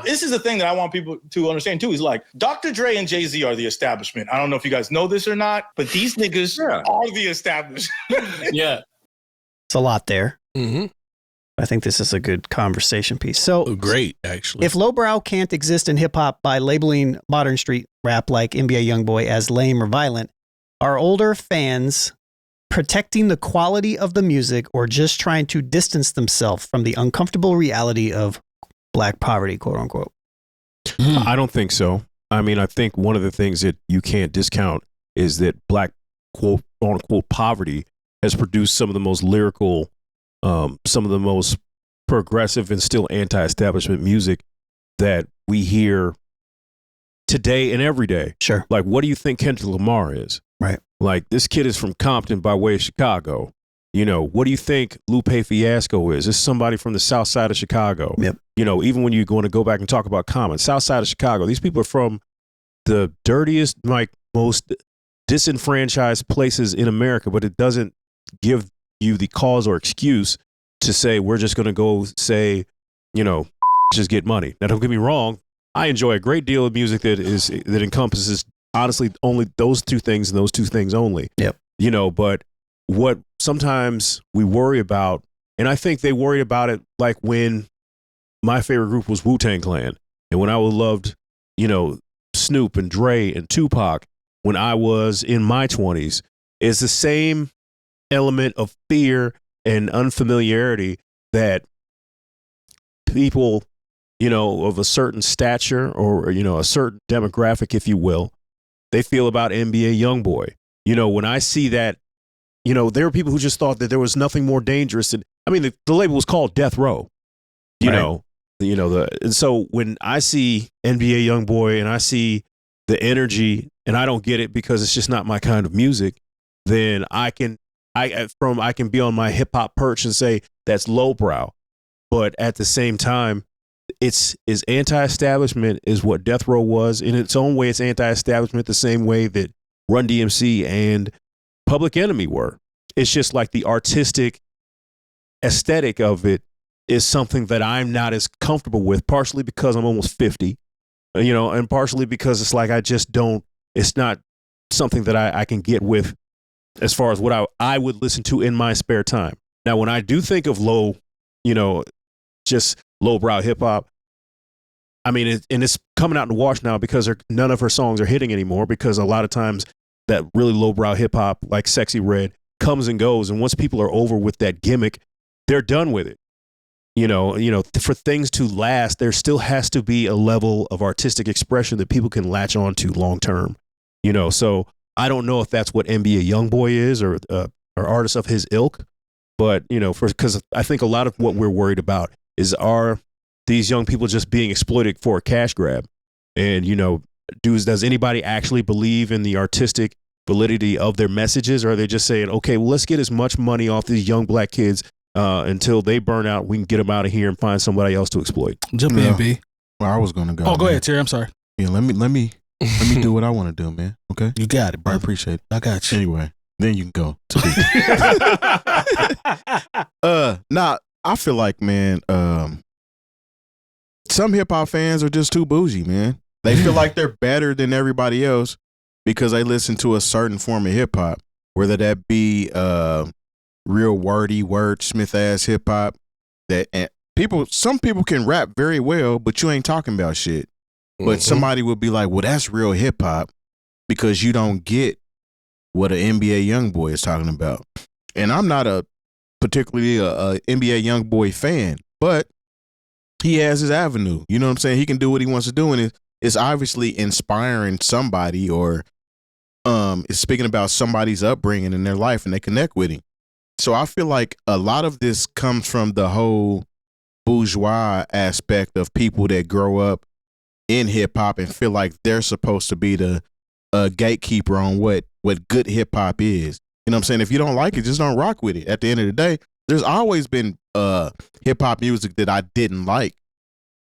Speaker 11: This is the thing that I want people to understand too, is like Dr. Dre and Jay-Z are the establishment. I don't know if you guys know this or not, but these niggas are the establishment.
Speaker 1: It's a lot there. I think this is a good conversation piece. So
Speaker 4: great, actually.
Speaker 1: If lowbrow can't exist in hip hop by labeling modern street rap like NBA YoungBoy as lame or violent, are older fans protecting the quality of the music or just trying to distance themselves from the uncomfortable reality of Black poverty, quote unquote?
Speaker 3: I don't think so. I mean, I think one of the things that you can't discount is that Black, quote unquote, poverty has produced some of the most lyrical, some of the most progressive and still anti-establishment music that we hear today and every day.
Speaker 1: Sure.
Speaker 3: Like, what do you think Kendrick Lamar is?
Speaker 1: Right.
Speaker 3: Like, this kid is from Compton by way of Chicago. You know, what do you think Lupe Fiasco is? This is somebody from the south side of Chicago.
Speaker 1: Yep.
Speaker 3: You know, even when you're going to go back and talk about Common, south side of Chicago, these people are from the dirtiest, like most disenfranchised places in America, but it doesn't give you the cause or excuse to say we're just going to go say, just get money. Now, don't get me wrong. I enjoy a great deal of music that encompasses honestly only those two things and those two things only.
Speaker 1: Yep.
Speaker 3: But what sometimes we worry about, and I think they worried about it like when my favorite group was Wu-Tang Clan, and when I loved, Snoop and Dre and Tupac when I was in my 20s, is the same element of fear and unfamiliarity that people, of a certain stature or, a certain demographic, if you will, they feel about NBA YoungBoy. When I see that, there were people who just thought that there was nothing more dangerous than, the label was called Death Row, and so when I see NBA YoungBoy and I see the energy and I don't get it because it's just not my kind of music, then I can be on my hip hop perch and say that's lowbrow. But at the same time, it's anti-establishment is what Death Row was. In its own way, it's anti-establishment the same way that Run DMC and Public Enemy were. It's just like the artistic aesthetic of it is something that I'm not as comfortable with, partially because I'm almost 50, and partially because it's like it's not something that I can get with as far as what I would listen to in my spare time. Now, when I do think of just lowbrow hip hop, and it's coming out in the wash now because none of her songs are hitting anymore, because a lot of times that really lowbrow hip hop, like Sexy Red, comes and goes. And once people are over with that gimmick, they're done with it. For things to last, there still has to be a level of artistic expression that people can latch on to long term. So I don't know if that's what NBA YoungBoy is or artists of his ilk, but because I think a lot of what we're worried about are these young people just being exploited for a cash grab, and does anybody actually believe in the artistic validity of their messages, or are they just saying, okay, well, let's get as much money off these young black kids until they burn out, we can get them out of here and find somebody else to exploit?
Speaker 2: Jump in, B.
Speaker 5: Well, I was gonna go.
Speaker 2: Oh, go ahead, Terry. I'm sorry.
Speaker 5: Yeah, let me do what I want to do, man. Okay,
Speaker 2: you got it, bro.
Speaker 5: I appreciate it.
Speaker 2: I got you.
Speaker 5: Anyway, then you can go to Nah, I feel like, man, some hip hop fans are just too bougie, man. They feel like they're better than everybody else because they listen to a certain form of hip hop, whether that be real wordy, wordsmith ass hip hop. Some people can rap very well, but you ain't talking about shit. But somebody would be like, well, that's real hip hop because you don't get what an NBA YoungBoy is talking about. And I'm not particularly a NBA YoungBoy fan, but he has his avenue. You know what I'm saying? He can do what he wants to do, and it's obviously inspiring somebody, or it's speaking about somebody's upbringing in their life, and they connect with him. So I feel like a lot of this comes from the whole bourgeois aspect of people that grow up in hip hop and feel like they're supposed to be the gatekeeper on what good hip hop is. You know what I'm saying? If you don't like it, just don't rock with it. At the end of the day, there's always been hip hop music that I didn't like,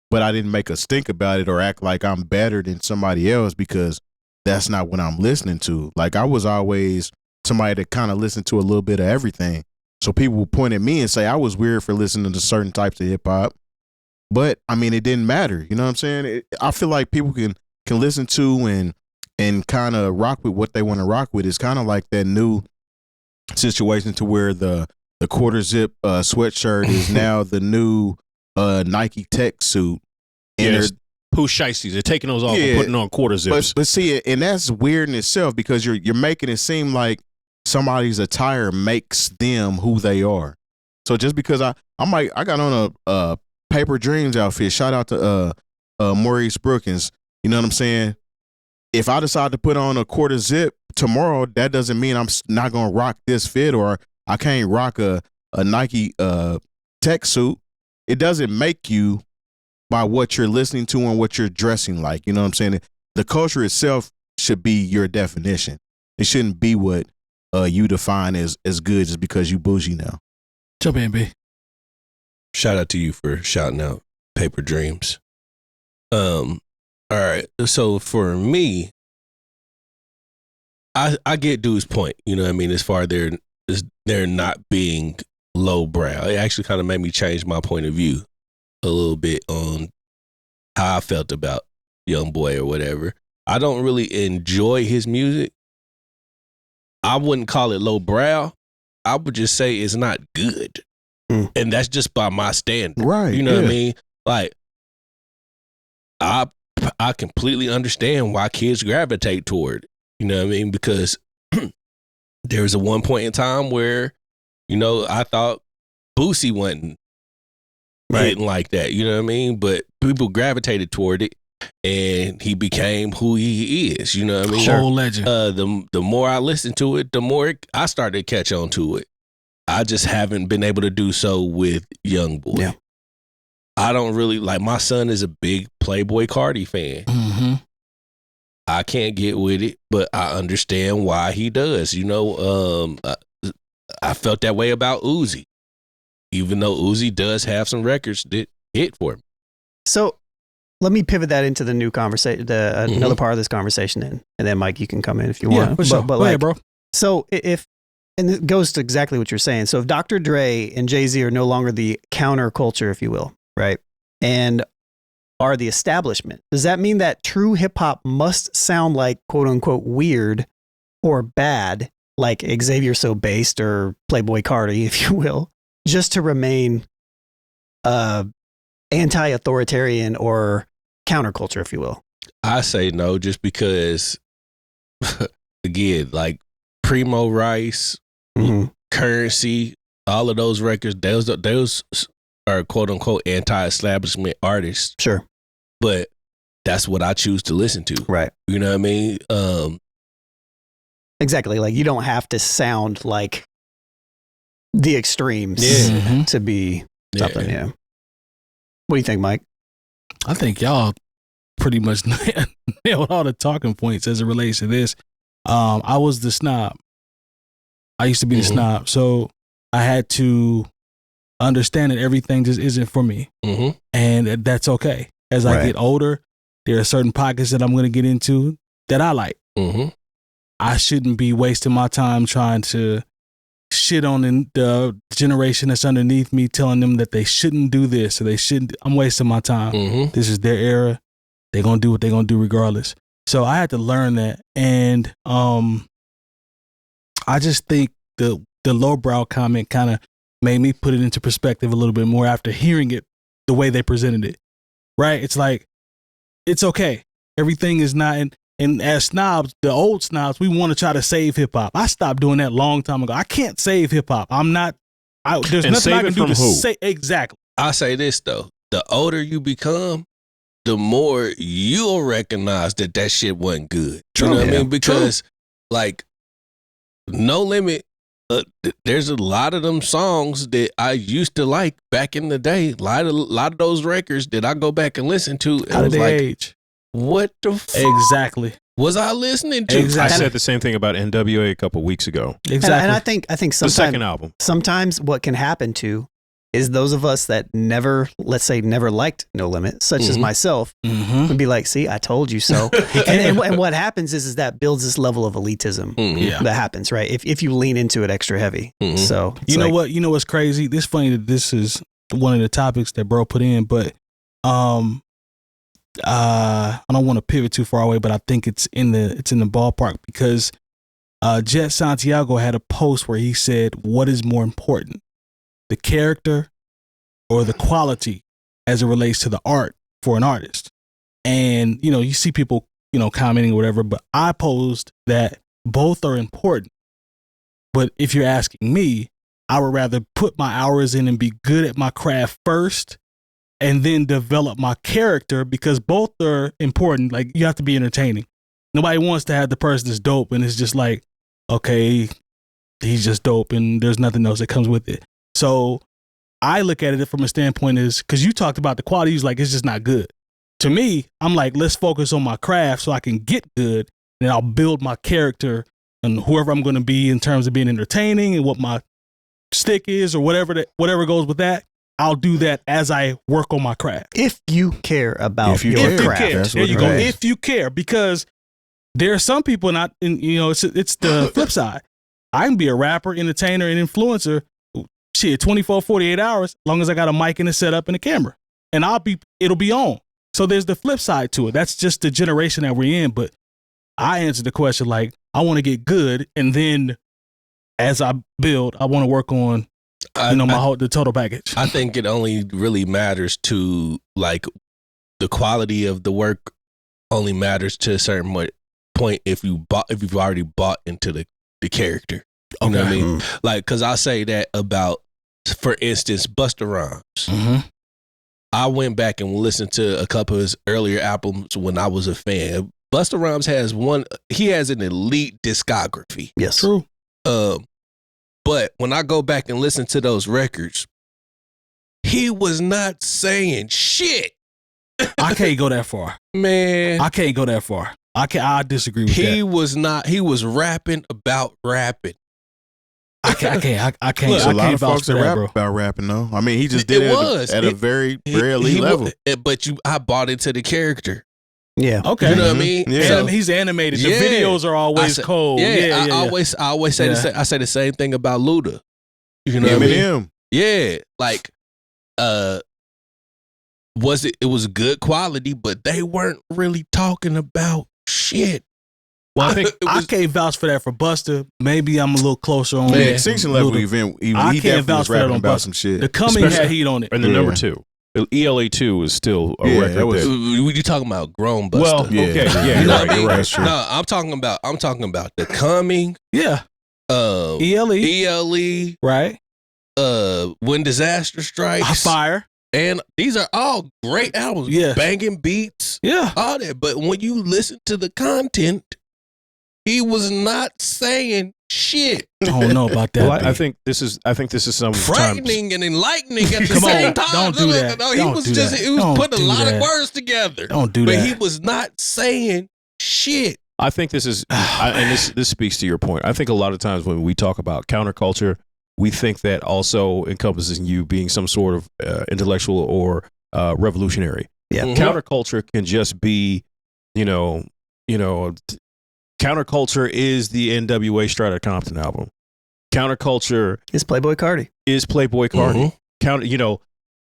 Speaker 5: but I didn't make a stink about it or act like I'm better than somebody else because that's not what I'm listening to. Like, I was always somebody that kind of listened to a little bit of everything. So people would point at me and say I was weird for listening to certain types of hip hop. But it didn't matter. You know what I'm saying? I feel like people can listen to and kind of rock with what they want to rock with. It's kind of like that new situation to where the quarter zip sweatshirt is now the new Nike tech suit. And
Speaker 3: yes. Pooh shiesties. They're taking those off and putting on quarter zips.
Speaker 5: But see, and that's weird in itself because you're making it seem like somebody's attire makes them who they are. So just because I got on a Paper Dreams outfit, shout out to Maurice Brookins. You know what I'm saying? If I decide to put on a quarter zip tomorrow, that doesn't mean I'm not gonna rock this fit, or I can't rock a Nike tech suit. It doesn't make you by what you're listening to and what you're dressing like. You know what I'm saying? The culture itself should be your definition. It shouldn't be what you define as good just because you bougie now.
Speaker 2: Jump in, B.
Speaker 4: Shout out to you for shouting out Paper Dreams. All right. So for me, I get dude's point. You know what I mean? As far as they're not being lowbrow. It actually kind of made me change my point of view a little bit on how I felt about YoungBoy or whatever. I don't really enjoy his music. I wouldn't call it lowbrow. I would just say it's not good. And that's just by my standard.
Speaker 5: Right.
Speaker 4: You know what I mean? Like, I completely understand why kids gravitate toward it. You know what I mean? Because there was a one point in time where, you know, I thought Boosie wasn't hitting like that. You know what I mean? But people gravitated toward it, and he became who he is. You know what I mean?
Speaker 2: Whole legend.
Speaker 4: The more I listened to it, the more I started to catch on to it. I just haven't been able to do so with YoungBoy.
Speaker 1: Yeah.
Speaker 4: I don't really like. My son is a big Playboy Cardi fan.
Speaker 2: Mm-hmm.
Speaker 4: I can't get with it, but I understand why he does. You know, I felt that way about Uzi, even though Uzi does have some records that hit for me.
Speaker 1: So let me pivot that into the new conversation, another part of this conversation, and then Mike, you can come in if you want.
Speaker 2: For sure.
Speaker 1: But
Speaker 2: Go ahead, bro.
Speaker 1: So and it goes to exactly what you're saying. So if Dr. Dre and Jay-Z are no longer the counterculture, if you will, right, and are the establishment, does that mean that true hip hop must sound like quote unquote weird or bad, like Xavier So Based or Playboy Cardi, if you will, just to remain anti-authoritarian or counterculture, if you will?
Speaker 4: I say no, just because, again, like Primo Rice, Currency, all of those records, those are quote unquote anti-establishment artists.
Speaker 1: Sure.
Speaker 4: But that's what I choose to listen to.
Speaker 1: Right.
Speaker 4: You know what I mean?
Speaker 1: Exactly. Like, you don't have to sound like the extremes to be something. Yeah. What do you think, Mike?
Speaker 2: I think y'all pretty much nailed all the talking points as it relates to this. I was the snob. I used to be the snob. So I had to understand that everything just isn't for me. And that's okay. As I get older, there are certain pockets that I'm going to get into that I like. I shouldn't be wasting my time trying to shit on the generation that's underneath me, telling them that they shouldn't do this or they shouldn't. I'm wasting my time. This is their era. They're going to do what they're going to do regardless. So I had to learn that. And I just think the lowbrow comment kind of made me put it into perspective a little bit more after hearing it the way they presented it. Right? It's like, it's okay. Everything is not, and as snobs, the old snobs, we want to try to save hip hop. I stopped doing that a long time ago. I can't save hip hop. I'm not, there's nothing I can do to say. Exactly.
Speaker 4: I say this though, the older you become, the more you'll recognize that shit wasn't good. You know what I mean? Because like No Limit, there's a lot of them songs that I used to like back in the day. A lot of those records that I go back and listen to.
Speaker 2: How did they age?
Speaker 4: What the fuck?
Speaker 2: Exactly.
Speaker 4: Was I listening to?
Speaker 3: Exactly. I said the same thing about NWA a couple weeks ago.
Speaker 1: Exactly. And I think sometimes
Speaker 3: the second album.
Speaker 1: Sometimes what can happen too is those of us that never liked No Limit, such as myself, would be like, see, I told you so. and what happens is that builds this level of elitism that happens, right? If you lean into it extra heavy. So
Speaker 2: you know what? You know what's crazy? It's funny that this is one of the topics that bro put in, but I don't want to pivot too far away, but I think it's in the ballpark because Jet Santiago had a post where he said, "What is more important, the character or the quality as it relates to the art for an artist?" And you see people commenting or whatever, but I posed that both are important. But if you're asking me, I would rather put my hours in and be good at my craft first, and then develop my character, because both are important. Like, you have to be entertaining. Nobody wants to have the person that's dope and it's just like, okay, he's just dope and there's nothing else that comes with it. So I look at it from a standpoint is, because you talked about the quality, like, it's just not good. To me, I'm like, let's focus on my craft so I can get good, and I'll build my character and whoever I'm going to be in terms of being entertaining and what my stick is or whatever goes with that. I'll do that as I work on my craft.
Speaker 1: If you care about your craft.
Speaker 2: There you go. If you care, because there are some people not, it's the flip side. I can be a rapper, entertainer, and influencer, 24, 48 hours, as long as I got a mic and a setup and a camera. And it'll be on. So there's the flip side to it. That's just the generation that we're in. But I answered the question like, I want to get good, and then as I build, I want to work on the total package.
Speaker 4: I think it only really matters to like the quality of the work only matters to a certain point if you've already bought into the character. You know what I mean? Like, cause I say that about, for instance, Busta Rhymes.
Speaker 2: Mm-hmm.
Speaker 4: I went back and listened to a couple of his earlier albums when I was a fan. Busta Rhymes has an elite discography.
Speaker 1: Yes.
Speaker 2: True.
Speaker 4: But when I go back and listen to those records, he was not saying shit.
Speaker 2: I can't go that far.
Speaker 4: Man.
Speaker 2: I can't go that far. I disagree with that.
Speaker 4: He was rapping about rapping.
Speaker 2: I can't.
Speaker 5: There's a lot of folks that rap about rapping, though. I mean, he just did it at a very elite level.
Speaker 4: But I bought into the character.
Speaker 1: Yeah.
Speaker 2: Okay.
Speaker 4: You know what I mean?
Speaker 5: Yeah.
Speaker 4: So,
Speaker 2: he's animated. The videos are always cold.
Speaker 4: Yeah. I always say I say the same thing about Luda. You know what I mean? Yeah. Like, it was good quality, but they weren't really talking about shit.
Speaker 2: Well, I think I can't vouch for that for Busta. Maybe I'm a little closer on that.
Speaker 5: Extinction Level event. He definitely was rapping about some shit.
Speaker 2: The Coming had heat on it.
Speaker 3: And the number 2. ELA 2 is still a record.
Speaker 4: You talking about grown Busta?
Speaker 3: Well, okay, yeah, you're right. That's true.
Speaker 4: No, I'm talking about the Coming.
Speaker 2: Yeah.
Speaker 4: ELE.
Speaker 2: Right.
Speaker 4: When Disaster Strikes.
Speaker 2: Fire.
Speaker 4: And these are all great albums.
Speaker 2: Yeah.
Speaker 4: Banging beats.
Speaker 2: Yeah.
Speaker 4: All that. But when you listen to the content, he was not saying shit.
Speaker 2: I don't know about that.
Speaker 3: Well, I think this is some
Speaker 4: frightening and enlightening at the same time.
Speaker 2: Don't do that.
Speaker 4: No, he was putting a lot of words together.
Speaker 2: Don't do that.
Speaker 4: But he was not saying shit.
Speaker 3: I think this is, and this speaks to your point. I think a lot of times when we talk about counterculture, we think that also encompasses you being some sort of intellectual or revolutionary.
Speaker 1: Yeah.
Speaker 3: Mm-hmm. Counterculture can just be, counterculture is the NWA Strata Compton album. Counterculture
Speaker 1: is Playboy Cardi.
Speaker 3: Mm-hmm.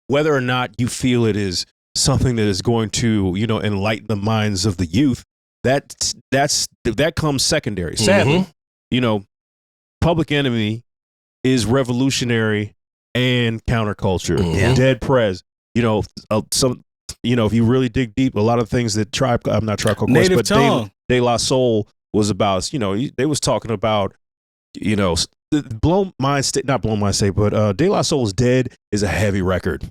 Speaker 3: Whether or not you feel it is something that is going to, enlighten the minds of the youth, that comes secondary. Sadly, Public Enemy is revolutionary and counterculture.
Speaker 1: Mm-hmm.
Speaker 3: Dead Prez, if you really dig deep, a lot of things that
Speaker 2: Native Tongue.
Speaker 3: De La Soul was about, they was talking about, not Blow My State, but De La Soul's Dead is a heavy record,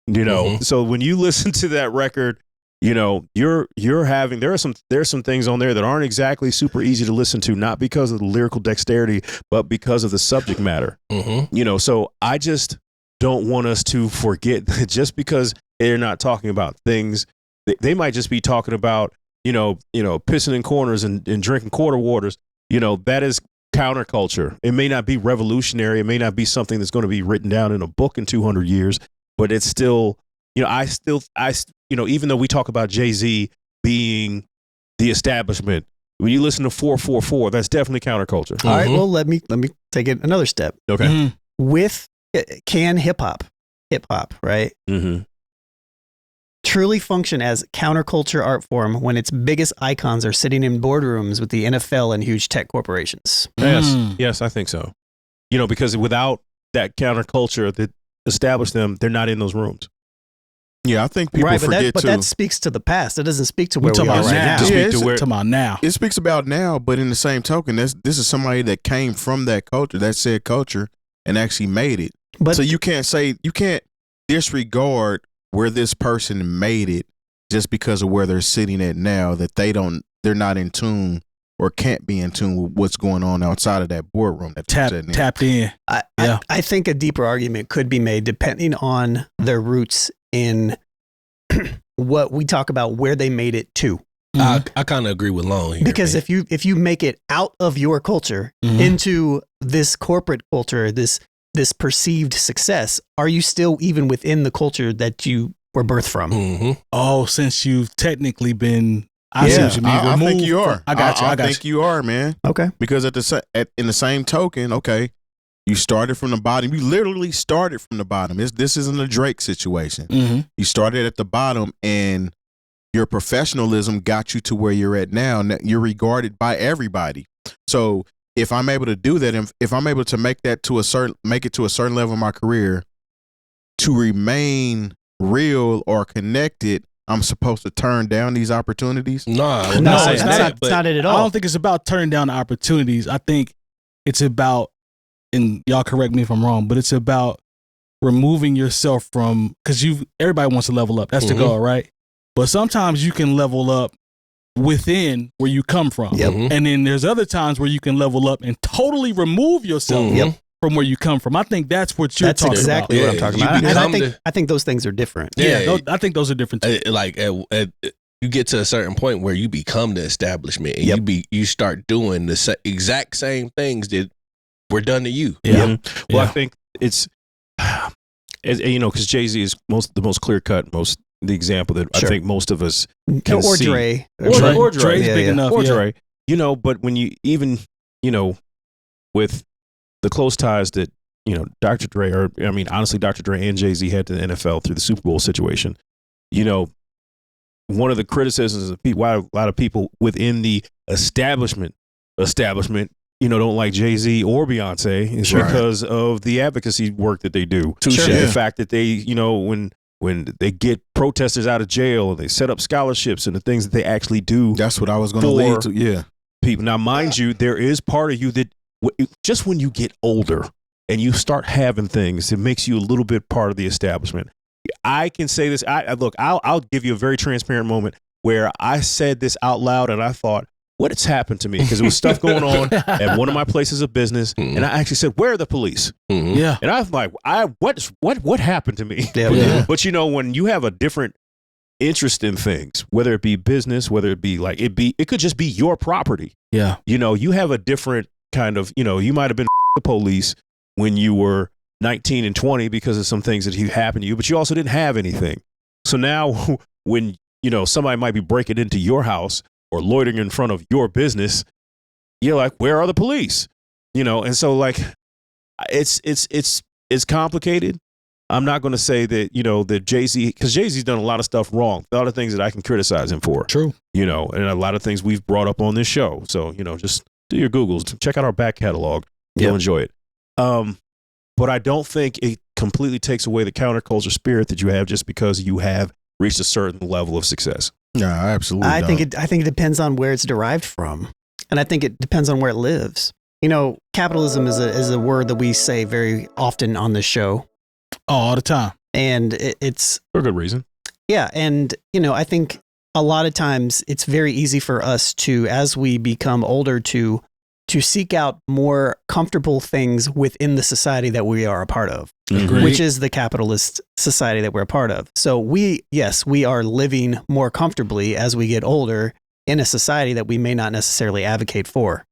Speaker 4: Mm-hmm.
Speaker 3: So when you listen to that record, you're having, there's some things on there that aren't exactly super easy to listen to, not because of the lyrical dexterity, but because of the subject matter.
Speaker 4: Mm-hmm.
Speaker 3: So I just don't want us to forget that just because they're not talking about things, they might just be talking about, pissing in corners and drinking quarter waters. That is counterculture. It may not be revolutionary. It may not be something that's going to be written down in a book in 200 years, but it's still, even though we talk about Jay-Z being the establishment, when you listen to 444, that's definitely counterculture.
Speaker 1: Mm-hmm. All right. Well, let me take it another step.
Speaker 3: Okay.
Speaker 1: Mm-hmm. Can hip hop, right?
Speaker 3: Mm-hmm.
Speaker 1: Truly function as counterculture art form when its biggest icons are sitting in boardrooms with the NFL and huge tech corporations?
Speaker 3: Yes, I think so. Because without that counterculture that established them, they're not in those rooms.
Speaker 5: Yeah, I think people forget
Speaker 1: but that speaks to the past. It doesn't speak to where we are right now.
Speaker 2: Talking about now.
Speaker 5: It speaks about now, but in the same token, this is somebody that came from that culture, that said culture, and actually made it.
Speaker 1: But
Speaker 5: so you can't disregard where this person made it just because of where they're sitting at now, that they're not in tune or can't be in tune with what's going on outside of that boardroom that
Speaker 2: tapped in.
Speaker 1: I think a deeper argument could be made depending on their roots in what we talk about, where they made it to.
Speaker 4: I kind of agree with Lone here.
Speaker 1: Because if you make it out of your culture into this corporate culture, this this perceived success, are you still even within the culture that you were birthed from?
Speaker 4: Mm-hmm.
Speaker 2: Oh, since you've technically been, I
Speaker 5: think you are.
Speaker 2: I got you.
Speaker 5: I think you are, man.
Speaker 1: Okay.
Speaker 5: Because in the same token, okay, you started from the bottom. You literally started from the bottom. This isn't a Drake situation.
Speaker 2: Mm-hmm.
Speaker 5: You started at the bottom, and your professionalism got you to where you're at now. Now you're regarded by everybody. So if I'm able to do that, if I'm able to make it to a certain level in my career, to remain real or connected, I'm supposed to turn down these opportunities?
Speaker 4: No,
Speaker 1: that's not it at all.
Speaker 2: I don't think it's about turning down the opportunities. I think it's about, and y'all correct me if I'm wrong, but it's about removing yourself from, because everybody wants to level up. That's the goal, right? But sometimes you can level up within where you come from.
Speaker 1: Yep.
Speaker 2: And then there's other times where you can level up and totally remove yourself from where you come from. I think that's what you're talking
Speaker 1: exactly
Speaker 2: about.
Speaker 1: what I'm talking about. And I think those things are different.
Speaker 2: I think those are different too.
Speaker 4: You get to a certain point where you become the establishment, and you start doing the exact same things that were done to you.
Speaker 3: Yeah. Well, I think it's, because Jay-Z is the most clear cut, the example that I think most of us can see.
Speaker 1: Dre.
Speaker 3: Or Dre.
Speaker 2: Dre's big enough.
Speaker 3: Or Dre. But when you even, with the close ties that, Dr. Dre, honestly, Dr. Dre and Jay-Z had to the NFL through the Super Bowl situation, one of the criticisms of why a lot of people within the establishment, don't like Jay-Z or Beyonce is because of the advocacy work that they do. The fact that they, when they get protesters out of jail and they set up scholarships and the things that they actually do.
Speaker 5: That's what I was going to lead to. Yeah.
Speaker 3: People. Now, mind you, there is part of you that just when you get older and you start having things, it makes you a little bit part of the establishment. I can say this. I'll give you a very transparent moment where I said this out loud and I thought, what has happened to me? Because there was stuff going on at one of my places of business, and I actually said, "Where are the police?"
Speaker 2: Yeah,
Speaker 3: and I was like, what happened to me?" But when you have a different interest in things, whether it be business, whether it be it could just be your property.
Speaker 2: Yeah,
Speaker 3: you have a different kind of, you might have been the police when you were 19 and 20 because of some things that happened to you, but you also didn't have anything. So now, when somebody might be breaking into your house or loitering in front of your business, you're like, where are the police? And so it's complicated. I'm not going to say that, that Jay-Z, because Jay-Z's done a lot of stuff wrong. A lot of things that I can criticize him for.
Speaker 2: True.
Speaker 3: And a lot of things we've brought up on this show. So, just do your Googles, check out our back catalog. You'll enjoy it. But I don't think it completely takes away the counterculture spirit that you have just because you have reached a certain level of success.
Speaker 5: No, absolutely.
Speaker 1: I think it depends on where it's derived from, and I think it depends on where it lives. Capitalism is a word that we say very often on this show,
Speaker 2: all the time,
Speaker 1: and it's
Speaker 3: for a good reason.
Speaker 1: Yeah, and I think a lot of times it's very easy for us to, as we become older, to seek out more comfortable things within the society that we are a part of, which is the capitalist society that we're a part of. So we are living more comfortably as we get older in a society that we may not necessarily advocate for.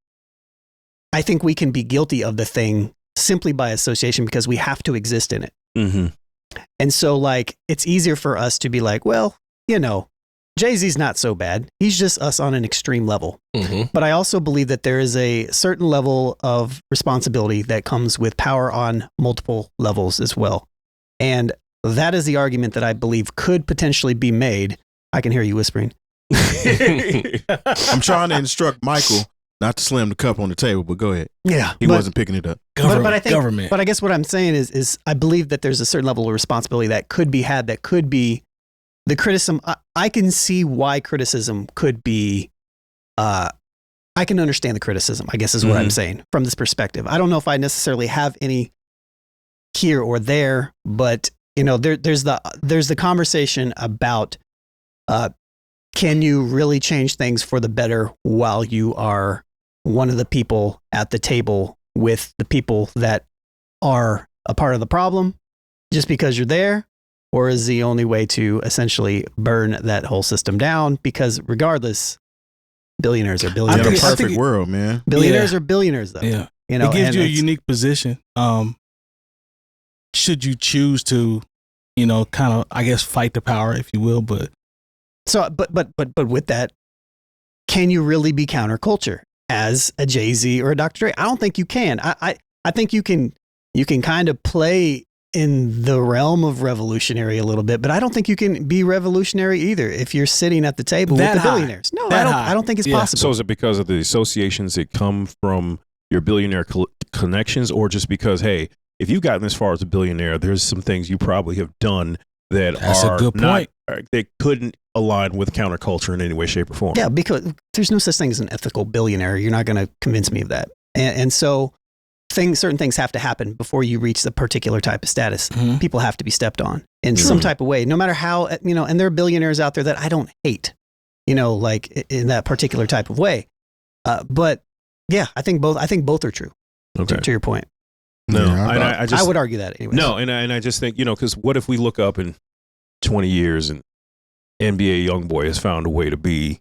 Speaker 1: I think we can be guilty of the thing simply by association because we have to exist in it.
Speaker 3: Mm-hmm.
Speaker 1: And so it's easier for us to be like, well, Jay-Z's not so bad. He's just us on an extreme level.
Speaker 4: Mm-hmm.
Speaker 1: But I also believe that there is a certain level of responsibility that comes with power on multiple levels as well. And that is the argument that I believe could potentially be made. I can hear you whispering.
Speaker 5: I'm trying to instruct Michael not to slam the cup on the table, but go ahead.
Speaker 1: Yeah.
Speaker 5: He wasn't picking it up.
Speaker 2: Government.
Speaker 1: But I guess what I'm saying is I believe that there's a certain level of responsibility that could be had, that could be the criticism. I can see why criticism could be, I can understand the criticism, I guess is what I'm saying from this perspective. I don't know if I necessarily have any here or there, but there's the conversation about, can you really change things for the better while you are one of the people at the table with the people that are a part of the problem just because you're there? Or is the only way to essentially burn that whole system down? Because regardless, billionaires are billionaires.
Speaker 5: In a perfect world, man.
Speaker 1: Billionaires are billionaires, though.
Speaker 2: Yeah. It gives you a unique position. should you choose to, you know, kind of, I guess, fight the power, if you will. But
Speaker 1: with that, can you really be counterculture as a Jay-Z or a Dr. Dre? I don't think you can. I think you can kind of play in the realm of revolutionary a little bit, but I don't think you can be revolutionary either if you're sitting at the table with the billionaires. No, I don't think it's possible.
Speaker 3: So is it because of the associations that come from your billionaire connections, or just because, hey, if you've gotten as far as a billionaire, there's some things you probably have done that are a good point. They couldn't align with counterculture in any way, shape, or form.
Speaker 1: Yeah, because there's no such thing as an ethical billionaire. You're not going to convince me of that. And so certain things have to happen before you reach the particular type of status. Mm-hmm. People have to be stepped on in some type of way, no matter how, you know, and there are billionaires out there that I don't hate, you know, like in that particular type of way. But yeah, I think both are true.
Speaker 3: Okay.
Speaker 1: To your point.
Speaker 3: No,
Speaker 1: I would argue that anyway.
Speaker 3: No, and I just think, you know, because what if we look up in 20 years and NBA YoungBoy has found a way to be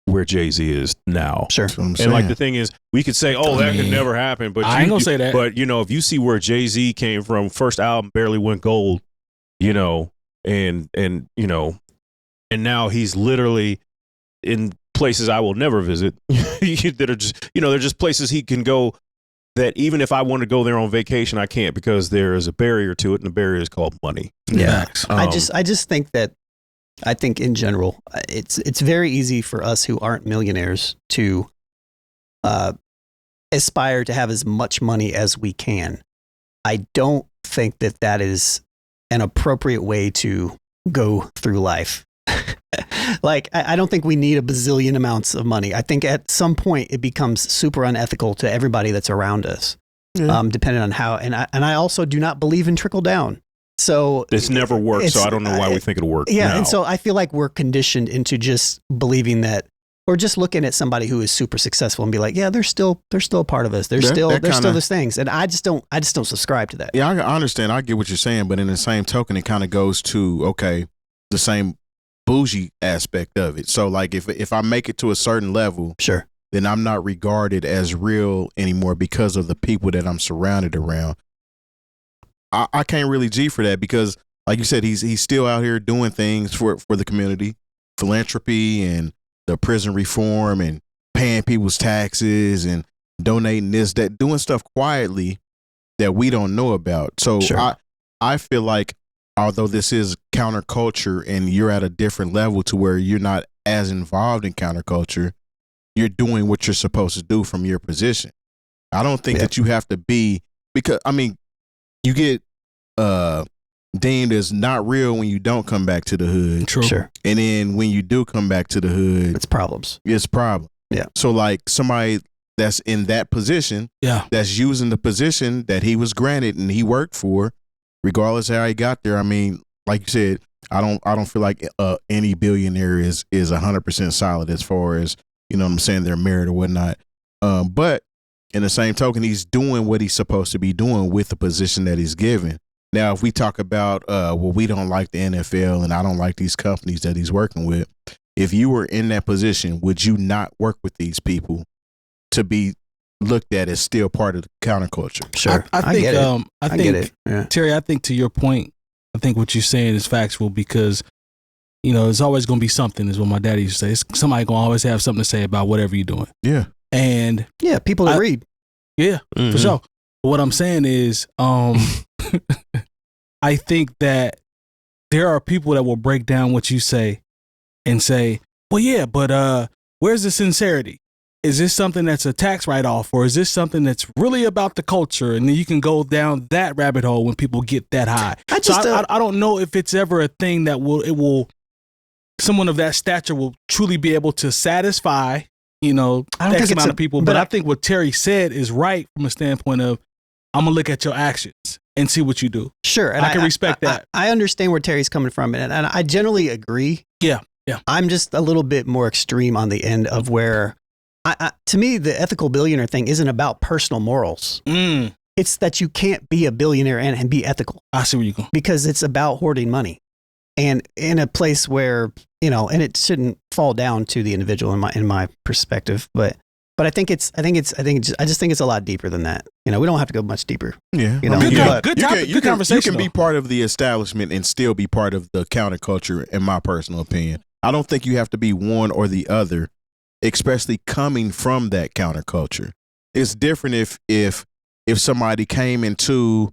Speaker 3: where Jay-Z is now.
Speaker 1: Sure.
Speaker 3: And like the thing is, we could say, oh, that could never happen. But
Speaker 2: I ain't gonna say that.
Speaker 3: But, you know, if you see where Jay-Z came from, first album barely went gold, you know, and you know, and now he's literally in places I will never visit that are just, you know, they're just places he can go that even if I want to go there on vacation, I can't, because there is a barrier to it, and the barrier is called money.
Speaker 1: Yeah. I just think that, I think in general, it's very easy for us who aren't millionaires to aspire to have as much money as we can. I don't think that is an appropriate way to go through life. Like, I don't think we need a bazillion amounts of money. I think at some point it becomes super unethical to everybody that's around us, depending on how. And I also do not believe in trickle down. So
Speaker 3: it's never worked. So I don't know why we think it'll work.
Speaker 1: Yeah,
Speaker 3: now.
Speaker 1: And so I feel like we're conditioned into just believing that, or just looking at somebody who is super successful and be like, yeah, they're still a part of us. They're still those things. And I just don't subscribe to that.
Speaker 5: Yeah, I understand. I get what you're saying, but in the same token, it kind of goes to, okay, the same bougie aspect of it. So like if I make it to a certain level,
Speaker 1: sure,
Speaker 5: then I'm not regarded as real anymore because of the people that I'm surrounded around. I can't really G for that, because like you said, he's still out here doing things for the community, philanthropy and the prison reform and paying people's taxes and donating this, that, doing stuff quietly that we don't know about. So sure. I feel like, although this is counterculture and you're at a different level to where you're not as involved in counterculture, you're doing what you're supposed to do from your position. I don't think that you have to be, because, I mean, you get deemed as not real when you don't come back to the hood.
Speaker 1: True. Sure.
Speaker 5: And then when you do come back to the hood,
Speaker 1: it's problems.
Speaker 5: It's problem.
Speaker 1: Yeah.
Speaker 5: So like somebody that's in that position, that's using the position that he was granted and he worked for, regardless of how he got there. I mean, like you said, I don't feel like any billionaire is 100% solid as far as, you know what I'm saying, their merit or whatnot. But in the same token, he's doing what he's supposed to be doing with the position that he's given. Now, if we talk about, well, we don't like the NFL and I don't like these companies that he's working with, if you were in that position, would you not work with these people to be looked at as still part of the counterculture?
Speaker 1: Sure.
Speaker 2: I think,
Speaker 1: I get it. Yeah.
Speaker 2: Terry, I think to your point, I think what you're saying is factual, because, you know, there's always going to be something, is what my daddy used to say. Somebody going to always have something to say about whatever you're doing.
Speaker 5: Yeah.
Speaker 2: And
Speaker 1: yeah, people that read.
Speaker 2: Yeah, for sure. But what I'm saying is, I think that there are people that will break down what you say and say, well, yeah, but where's the sincerity? Is this something that's a tax write-off, or is this something that's really about the culture? And then you can go down that rabbit hole when people get that high. I don't know if it's ever a thing that will someone of that stature will truly be able to satisfy, you know, X amount of people. But I think what Terry said is right from a standpoint of, I'm gonna look at your actions and see what you do.
Speaker 1: Sure, and
Speaker 2: I can respect that.
Speaker 1: I understand where Terry's coming from, and I generally agree.
Speaker 2: Yeah.
Speaker 1: I'm just a little bit more extreme on the end of where, to me, the ethical billionaire thing isn't about personal morals. It's that you can't be a billionaire and be ethical.
Speaker 2: I see where you go.
Speaker 1: Because it's about hoarding money, and in a place where, you know, and it shouldn't fall down to the individual in my perspective, but But I just think it's a lot deeper than that. You know, we don't have to go much deeper.
Speaker 5: Yeah.
Speaker 1: You know,
Speaker 2: good conversation.
Speaker 5: You can be part of the establishment and still be part of the counterculture, in my personal opinion. I don't think you have to be one or the other, especially coming from that counterculture. It's different if somebody came into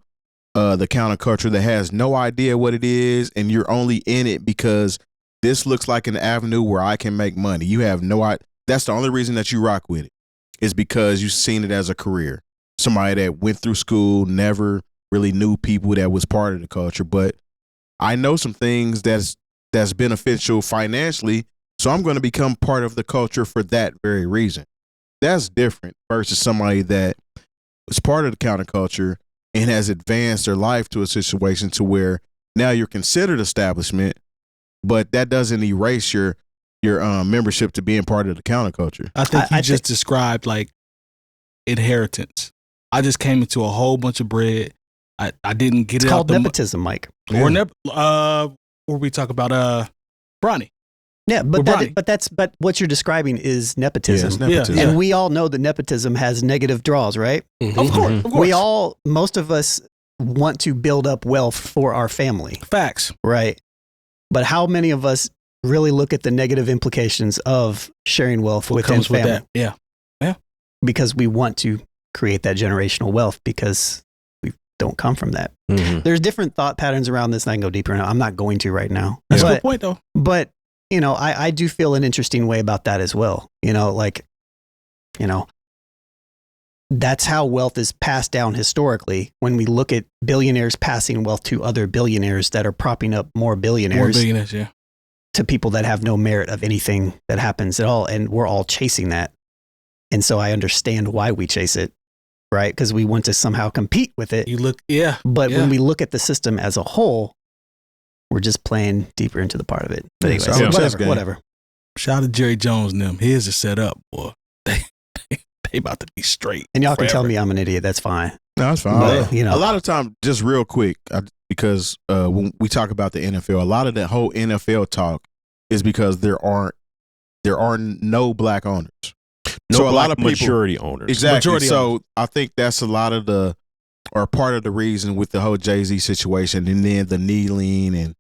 Speaker 5: the counterculture that has no idea what it is, and you're only in it because this looks like an avenue where I can make money. You have no idea. That's the only reason that you rock with it, is because you've seen it as a career. Somebody that went through school, never really knew people that was part of the culture. But I know some things that's beneficial financially, so I'm going to become part of the culture for that very reason. That's different versus somebody that was part of the counterculture and has advanced their life to a situation to where now you're considered establishment, but that doesn't erase your membership to being part of the counterculture.
Speaker 2: I think you just described like inheritance. I just came into a whole bunch of bread. I didn't get
Speaker 1: it's
Speaker 2: it
Speaker 1: called
Speaker 2: out
Speaker 1: nepotism, Mike.
Speaker 2: Or where we talk about Bronny.
Speaker 1: Yeah, but what you're describing is nepotism.
Speaker 5: Yeah, nepotism.
Speaker 1: And we all know that nepotism has negative draws, right?
Speaker 2: Mm-hmm. Of course.
Speaker 1: Most of us want to build up wealth for our family.
Speaker 2: Facts.
Speaker 1: Right. But how many of us really look at the negative implications of sharing wealth within family?
Speaker 2: With that. Yeah. Yeah.
Speaker 1: Because we want to create that generational wealth because we don't come from that.
Speaker 3: Mm-hmm.
Speaker 1: There's different thought patterns around this, and I can go deeper. I'm not going to right now.
Speaker 2: That's a good point, though.
Speaker 1: But, you know, I do feel an interesting way about that as well. You know, like, you know, that's how wealth is passed down historically. When we look at billionaires passing wealth to other billionaires that are propping up more billionaires.
Speaker 2: Yeah.
Speaker 1: To people that have no merit of anything that happens at all. And we're all chasing that. And so I understand why we chase it, right? Because we want to somehow compete with it. But when we look at the system as a whole, we're just playing deeper into the part of it. But anyway, whatever.
Speaker 2: Shout out to Jerry Jones and them. Here's a setup, boy. They about to be straight.
Speaker 1: And y'all can tell me I'm an idiot. That's fine.
Speaker 5: No, that's fine.
Speaker 1: But, you know,
Speaker 5: a lot of time, just real quick, because when we talk about the NFL, a lot of that whole NFL talk is because there are no black owners.
Speaker 3: No, so a lot of majority owners.
Speaker 5: Exactly.
Speaker 2: Majority
Speaker 5: owners. I think that's a lot of part of the reason with the whole Jay-Z situation, and then the kneeling and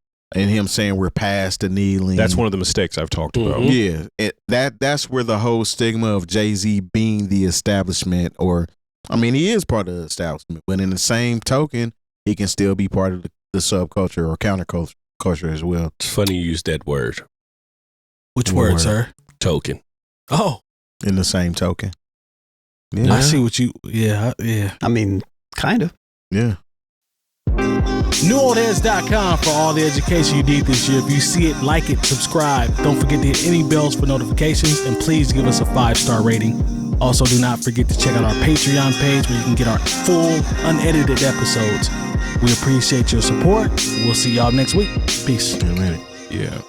Speaker 5: him saying we're past the kneeling.
Speaker 3: That's one of the mistakes I've talked about.
Speaker 5: Yeah, that's where the whole stigma of Jay-Z being the establishment, or I mean, he is part of the establishment, but in the same token, he can still be part of the subculture or counterculture as well.
Speaker 4: It's funny you use that word.
Speaker 2: Which word, sir?
Speaker 4: Token.
Speaker 2: Oh.
Speaker 5: In the same token. Yeah.
Speaker 2: I see what you, yeah.
Speaker 1: I mean, kind of.
Speaker 5: Yeah.
Speaker 2: NewOldHeads.com for all the education you need this year. If you see it, like it, subscribe. Don't forget to hit any bells for notifications, and please give us a 5-star rating. Also, do not forget to check out our Patreon page where you can get our full, unedited episodes. We appreciate your support. We'll see y'all next week. Peace.
Speaker 5: Amen.
Speaker 3: Yeah.